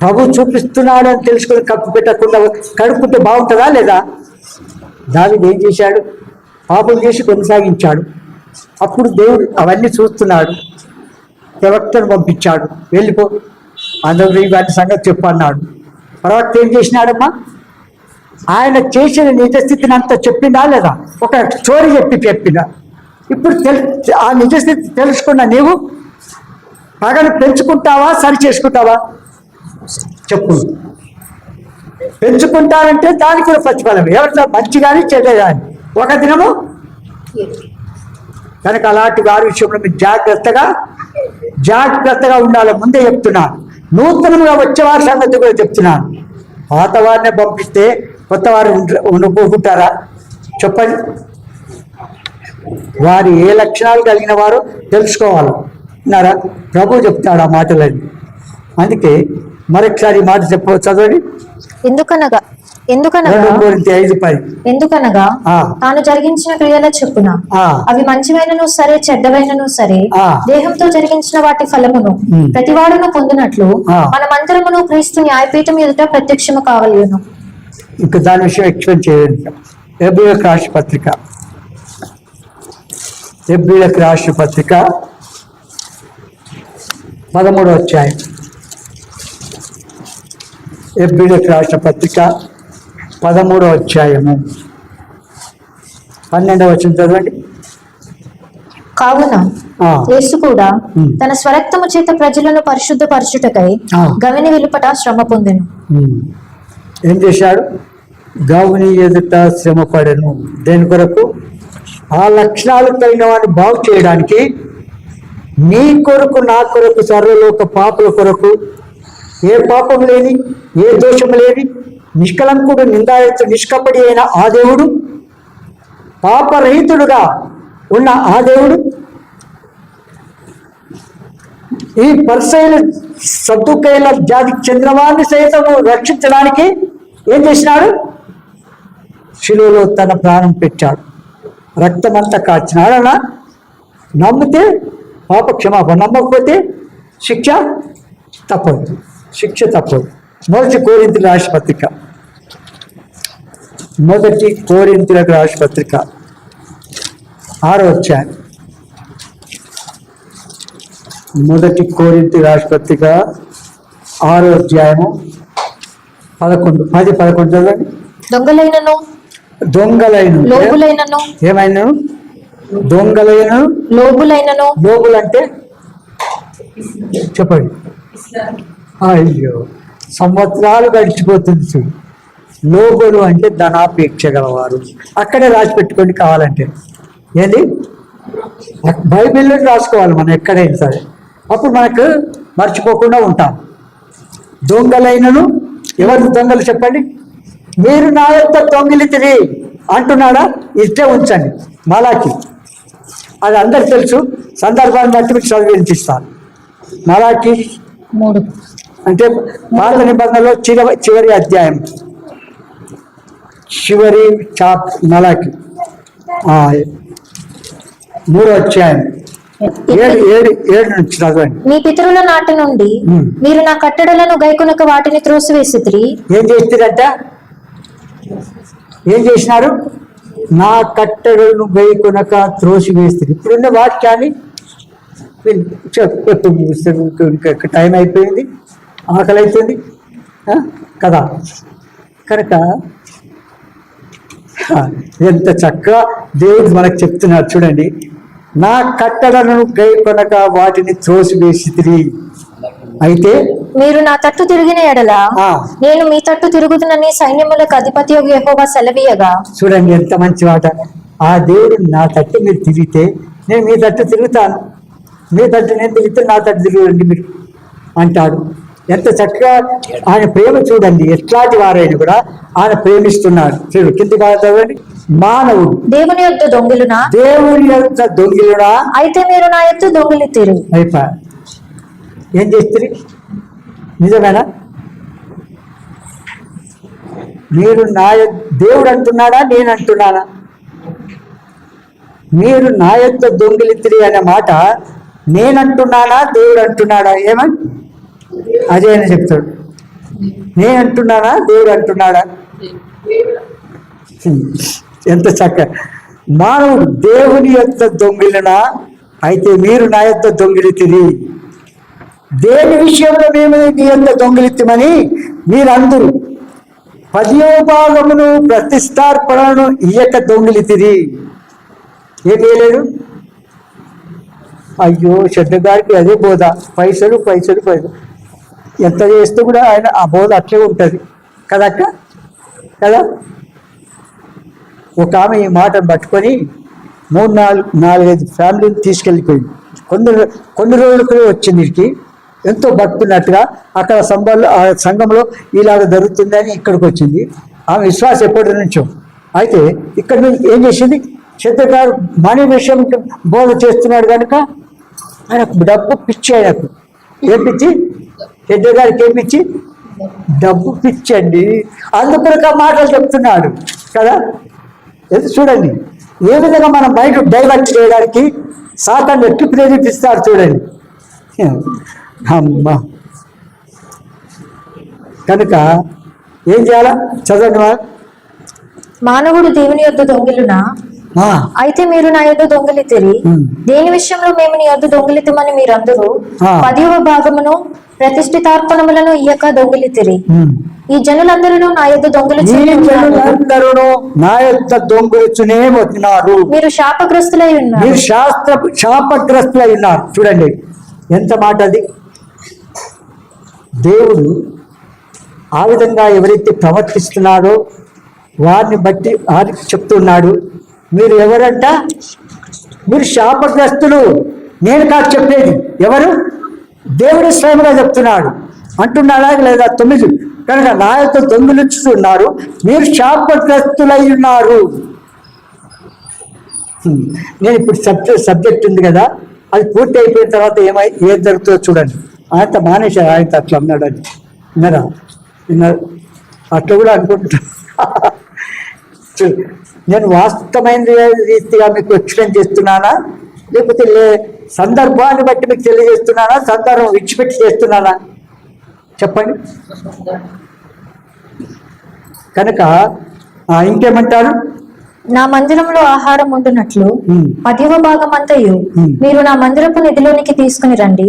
ప్రభు చూపిస్తున్నాడు అని తెలుసుకొని కప్పు పెట్టకుండా కడుపుకుంటే బాగుంటుందా లేదా? దావీదు ఏం చేశాడు? పాపం చేసి కొనసాగించాడు. అప్పుడు దేవుడు అవన్నీ చూస్తున్నాడు, ప్రవక్తను పంపించాడు, వెళ్ళిపో అందరూ వాటి సంగతి చెప్పన్నాడు. ప్రవక్త ఏం చేసినాడమ్మా? ఆయన చేసిన నిజస్థితిని అంతా చెప్పిందా లేదా? ఒక స్టోరీ చెప్పిన. ఇప్పుడు ఆ నిజస్థితి తెలుసుకున్న నీవు పగను పెంచుకుంటావా, సరి చేసుకుంటావా? చెప్పు. పెంచుకుంటానంటే దానికి కూడా ప్రతిఫలం, ఎవరితో మంచి కానీ చెడ్డ కానీ ఒక దినము. కనుక అలాంటి వారి విషయంలో మీరు జాగ్రత్తగా ఉండాలి. ముందే చెప్తున్నాను. నూతనంగా వచ్చేవారి సంగతి కూడా చెప్తున్నాను. పాత వారిని పంపిస్తే కొత్త వారు ఉండిపోకుంటారా? చెప్పండి. వారు ఏ లక్షణాలు కలిగిన వారో తెలుసుకోవాలి. విన్నారా? ప్రభు చెప్తాడు ఆ మాటలని. అందుకే మరొకసారి మాట చదవండి. ఎందుకనగా తాను జరిగించిన క్రియల చొప్పున అవి మంచివైనను సరే, చెడ్డవైనను సరే, దేహంతో జరిగించిన వాటి ఫలమును ప్రతివాడును పొందినట్లు మనమందరమును క్రీస్తు న్యాయపీఠం ఎదుట ప్రత్యక్షము కావలేను. ఇంకా దాని విషయం ఎక్స్ప్లెయిన్ చేయండి. హెబ్రీయులకు రాసిన పత్రిక 13వ అధ్యాయం. హెబ్రీయులకు రాసిన పత్రిక 13వ అధ్యాయము 12వ వచనం చదవండి. కావున యేసు కూడా తన స్వరక్తము చేత ప్రజలను పరిశుద్ధపరచుటకై గవిని వెలుపట శ్రమ పొందెను. ఏం చేశాడు? గవిని ఎదుట శ్రమ పడెను. దేని కొరకు? ఆ లక్షణాలు కలిగిన వాడిని బాగు చేయడానికి, నీ కొరకు, నా కొరకు, సర్వలోక పాపుల కొరకు, ఏ పాపం లేని, ఏ దోషం లేని, నిష్కలంకుడు, నిందాయుడు, నిష్కపడి అయిన ఆ దేవుడు, పాపరహితుడుగా ఉన్న ఆ దేవుడు ఈ పరిసయ్యుల సద్దుకైల జాతికి చెందిన వారిని సైతం రక్షించడానికి ఏం చేసినాడు? శిలువలో తన ప్రాణం పెట్టాడు, రక్తమంతా కాచినాడు. అలా నమ్మితే పాప క్షమాపణ, నమ్మకపోతే శిక్ష తప్పదు. మొదటి కొరింథీయులకు రాసిన పత్రిక 6వ అధ్యాయం. మొదటి కొరింథీయులకు రాసిన పత్రిక 6వ అధ్యాయము 10-11 చదవండి. దొంగలైనను ఏమైనా లోబులంటే చెప్పండి. అయ్యో, సంవత్సరాలు గడిచిపోతుంది చూడు. లోబులు అంటే ధనాపేక్ష గలవారు. అక్కడే రాసి పెట్టుకోండి కావాలంటే. ఏంది? బైబిల్లో రాసుకోవాలి మనం ఎక్కడైనా సరే, అప్పుడు మనకు మర్చిపోకుండా ఉంటాం. దొంగలైనను, ఎవరు దొంగలు చెప్పండి? మీరు నా యొక్క దొంగిలితిరి అంటున్నాడా? ఇట్టే ఉంచండి. మలాకి అది అందరికి తెలుసు, సందర్భాన్ని బట్టి మీకు చదివి వినిపిస్తాను. మలాకి 3 అంటే పాత నిబంధనలో చివరి అధ్యాయం, చివరి మలాకి 3వ అధ్యాయం 7 నుంచి చదవండి. మీ పితరుల నాటి నుండి మీరు నా కట్టడలను గైకొనక వాటిని త్రోసివేసితిరి. ఏం చేస్తారంట? ఏం చేసినారు? నా కట్టడలను గైకొనక త్రోసివేస్తారు. ఇప్పుడున్న వాక్యాన్ని ఎప్పుడు ముగిస్తారు? ఇంకా టైం అయిపోయింది, ఆకలి అవుతుంది కదా. కనుక ఎంత చక్కగా దేవుడు మనకు చెప్తున్నారు చూడండి. నా కట్టడలను గైకొనక వాటిని త్రోసివేసితిరి. అయితే మీరు నా తట్టు తిరిగిన ఎడల నేను మీ తట్టు తిరుగుతున్నని సైన్యములకు అధిపతి యెహోవా సెలవీయగా. చూడండి ఎంత మంచి మాట. ఆ దేవుడు నా తట్టు మీరు తిరిగితే నేను మీ తట్టు తిరుగుతాను, మీ తట్టు నేను తిరిగితే నా తట్టు తిరగండి మీరు అంటాడు. ఎంత చక్కగా ఆయన ప్రేమ చూడండి. ఎట్లాంటి వారైనా కూడా ఆయన ప్రేమిస్తున్నాడు. చూడు కింది చదవండి. మానవుడు దేవుని యొద్ద దొంగిలునా, దేవుని యొక్క దొంగిలునా, అయితే మీరు నా యొద్ద దొంగిలిత్తిరి. అయిపోయా. ఏం చేస్తుంది? నిజమేనా? మీరు నా దేవుడు అంటున్నాడా, నేను అంటున్నానా? మీరు నా యొక్క దొంగిలిత్తిరి అనే మాట నేనంటున్నానా, దేవుడు అంటున్నాడా? ఏమని అదే అని చెప్తాడు. నేను అంటున్నానా, దేవుడు అంటున్నాడా? ఎంత చక్క. మానవుడు దేవుని యొక్క దొంగిలినా, అయితే మీరు నా యొక్క దొంగిలితిరి. దేని విషయంలో మేము నీ యొక్క దొంగిలిత్తిమని మీరందరూ 10వ భాగమును ప్రతిష్టార్పణను ఇయ్యక దొంగిలితిరి. ఏం చేయలేడు? అయ్యో శ్రద్ధ గారికి అదే బోధ, పైసలు పైసలు పైసలు ఎంత చేస్తూ కూడా ఆయన ఆ బోధ అట్లే ఉంటుంది కదక్క కదా. ఒక ఆమె ఈ మాటను పట్టుకొని 3-4-5 ఫ్యామిలీని తీసుకెళ్ళిపోయింది. కొన్ని రోజులకు వచ్చింది ఇంటికి. ఎంతో భక్తున్నట్టుగా అక్కడ సంఘంలో ఇలాగ జరుగుతుందని ఇక్కడికి వచ్చింది. ఆమె విశ్వాసం ఎప్పటి నుంచో. అయితే ఇక్కడ ఏం చేసింది? శ్రద్ధగారు మనీ విషయం బోధ చేస్తున్నాడు కనుక ఆయనకు డబ్బు పిచ్చి. ఆయనకు ఏం పిచ్చి? శ్రద్ధ గారికి ఏం పిచ్చి? డబ్బు పిచ్చండి. అందుకొరకు ఆ మాటలు చెప్తున్నాడు కదా. చూడండి ఏ విధంగా మనం మైండ్ డైవర్ట్ చేయడానికి సాతాను ఎట్టు ప్రేరేపిస్తాడు చూడండి. అమ్మా కనుక ఏం చేయాలా? చదవండి. మానవుడు దేవుని యొద్ద దొంగిలునా, అయితే మీరు నా యొద్ద దొంగిలితిరి. దేని విషయంలో మేము నీ యొద్ద దొంగిలితమని మీరందరూ 10వ భాగమును ప్రతిష్ఠితార్పణములను ఇయ్యక దొంగిలితిరి. ఈ జనులందరూ నా యొద్ద దొంగిలిచునే వచ్చినారు. మీరు శాపగ్రస్తులై ఉన్నారు. మీరు శాపగ్రస్తులై ఉన్నారు. చూడండి ఎంత మాట అది. దేవుడు ఆ విధంగా ఎవరైతే ప్రవర్తిస్తున్నాడో వారిని బట్టి వారికి చెప్తున్నాడు. మీరు ఎవరంట? మీరు శాపగ్రస్తులు. నేను కాదు చెప్పేది. ఎవరు? దేవుడు స్వయంగా చెప్తున్నాడు. అంటున్నాడా లేదా? 9. కనుక నా యొక్క దొంగిలిస్తున్నారు, మీరు శాపగ్రస్తులై ఉన్నారు. నేను ఇప్పుడు సబ్జెక్ట్ ఉంది కదా, అది పూర్తి అయిపోయిన తర్వాత ఏం జరుగుతుందో చూడండి. ఆయన మానేశారు, ఆయన అట్లా అన్నాడు అని విన్నారు. అట్లా కూడా అనుకుంటున్నా. నేను వాస్తవమైన రీతిగా మీకు ఎక్స్ప్లెయిన్ చేస్తున్నానా, లేకపోతే సందర్భాన్ని బట్టి మీకు తెలియజేస్తున్నానా, సందర్భం విడిచిపెట్టి చేస్తున్నానా? చెప్పండి. కనుక ఇంకేమంటారు? నా మందిరంలో ఆహారం ఉంటున్నట్లు 10వ భాగం అంతయు మీరు నా మందిరపు నిధిలోనికి తీసుకుని రండి.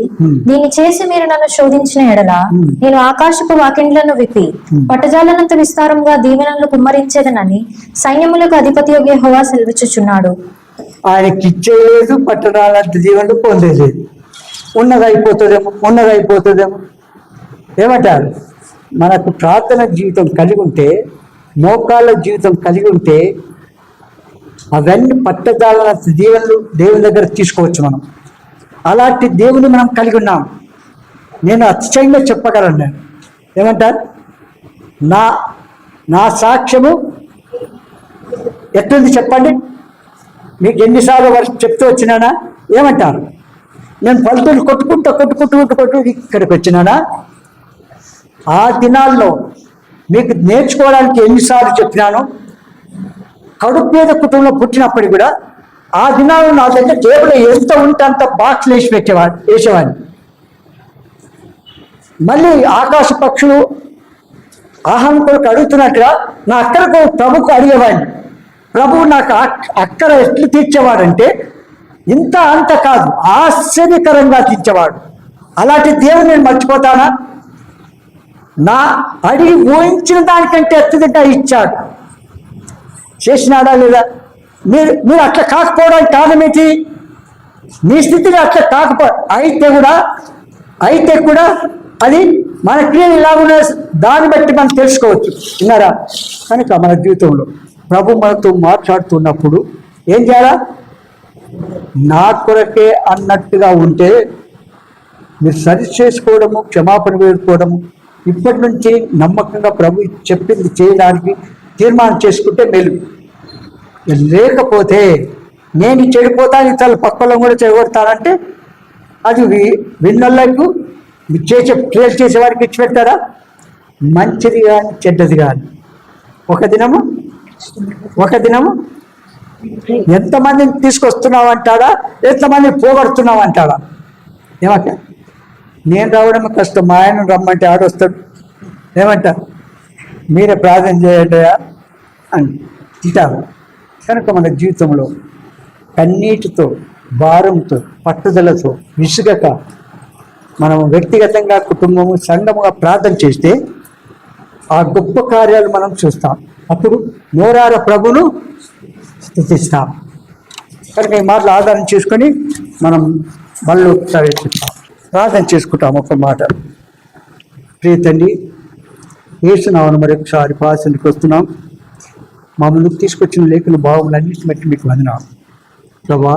దీన్ని చేసి మీరు నన్ను శోధించిన ఎడల నేను ఆకాశపు వాకిండ్లను విప్పి పట్టజాలనంత విస్తారంగా దీవెనలను కుమ్మరించేదనని సైన్యములకు అధిపతి యెహోవా సెలవిచ్చుచున్నాడు. ఆయనకి ఇచ్చేయలేదు, పట్టణాలంత దీవెనలు పొందేలేదు. ఉన్నదైపోతుందేమో. ఏమంటారు? మనకు ప్రార్థన జీవితం కలిగి ఉంటే, మోకాళ్ళ జీవితం కలిగి ఉంటే అవన్నీ పట్టజాల దీవెనలు దేవుని దగ్గర తీసుకోవచ్చు మనం. అలాంటి దేవుని మనం కలిగి ఉన్నాం. నేను అతిశయంగా చెప్పగలను. నేను ఏమంటారు? నా సాక్ష్యము ఎట్లుంది చెప్పండి. మీకు ఎన్నిసార్లు చెప్తూ వచ్చినానా? ఏమంటారు? నేను పలుకులు కొట్టుకుంటూ ఇక్కడికి వచ్చినానా? ఆ దినాల్లో మీకు నేర్చుకోవడానికి ఎన్నిసార్లు చెప్పినాను. కడుపు మీద కుటుంబంలో పుట్టినప్పటికి కూడా ఆ దినాల్లో నా దగ్గర జేబులో ఎంత ఉంటే అంత బాక్స్లు వేసేవాడిని. మళ్ళీ ఆకాశ పక్షులు ఆహారం కొరకు అడుగుతున్నట్టుగా నా అక్కరకు ప్రభుకు అడిగేవాడిని. ప్రభువు నాకు అక్కర ఎట్లు తీర్చేవాడంటే ఇంత అంత కాదు, ఆశ్చర్యకరంగా తీర్చేవాడు. అలాంటి దేవుడు నేను మర్చిపోతానా? నా అడిగి ఊహించిన దానికంటే అత్యధికంగా ఇచ్చాడు. చేసినాడా లేదా? మీరు అట్లా కాకపోవడానికి కారణం ఏంటి? మీ స్థితిలో అట్లా అయితే కూడా అది మన క్రియలు ఇలాగున్న దాన్ని బట్టి మనం తెలుసుకోవచ్చు. విన్నారా? కనుక మన జీవితంలో ప్రభు మనతో మాట్లాడుతున్నప్పుడు ఏం చేయాలా? నా కొరకే అన్నట్టుగా ఉంటే మీరు సరి చేసుకోవడము, క్షమాపణ వేడుకోవడము, ఇప్పటి నుంచి నమ్మకంగా ప్రభు చెప్పింది చేయడానికి తీర్మానం చేసుకుంటే మేలు. లేకపోతే నేను చెడిపోతాను, ఇతరుల పక్కలో కూడా చెడగొడతానంటే అది విన్నోళ్ళకు క్లియర్ చేసేవారికి ఇచ్చి పెట్టారా? మంచిది కానీ చెడ్డది కానీ ఒక దినము ఎంతమందిని తీసుకొస్తున్నావు అంటాడా, ఎంతమందిని పోగొడుతున్నావు అంటాడా? ఏమంట? నేను రావడం కష్టం, మా ఆయన రమ్మంటే ఆడొస్తాడు. ఏమంట? మీరే ప్రార్థన చేయండి అని తింటారు. కనుక మన జీవితంలో కన్నీటితో, భారంతో, పట్టుదలతో, విసుగక మనం వ్యక్తిగతంగా, కుటుంబము, సంఘముగా ప్రార్థన చేస్తే ఆ గొప్ప కార్యాలు మనం చూస్తాం. అప్పుడు నోరార ప్రభును స్తుతిస్తాం. కనుక ఈ మాటలు ఆధారం చేసుకొని మనం బళ్ళు ప్రవేశిస్తాం, ప్రార్థన చేసుకుంటాం. ఒక మాట. ప్రియ తండ్రి, యేసునామమున మరొకసారి పాసనకి వస్తున్నాం. మా ముందుకు తీసుకొచ్చిన లేఖన భావములన్నింటి బట్టి మీకు వందనాలు ప్రభా.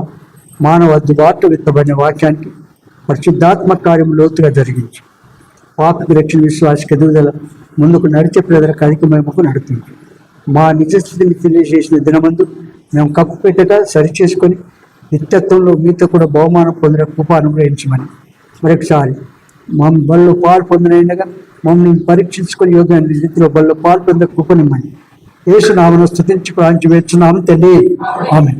మానవ దుబాటు విత్తబడిన వాక్యానికి పరిశుద్ధాత్మ కార్యం లోతుగా జరిగించి పాపకి రక్షణ, విశ్వాసకి ఎదుగుదల, ముందుకు నడిచే ప్రజలకు అధికమేమకు నడుతుంది. మా నిజస్థితిని తెలియజేసిన దినమందు మేము కప్పు పెట్టగా సరిచేసుకొని నిత్యత్వంలో మీతో కూడా బహుమానం పొందిన కృప అనుగ్రహించమని మరొకసారి మా బల్లో పాలు పొందినగా మమ్మల్ని పరీక్షించుకొని యోగ్య రీతిలో బల్లో పాలు పొందే కృపనిమ్మని యేసు నామమున స్తుతించి ప్రార్థించుచున్నాము తండ్రి. ఆమేన్.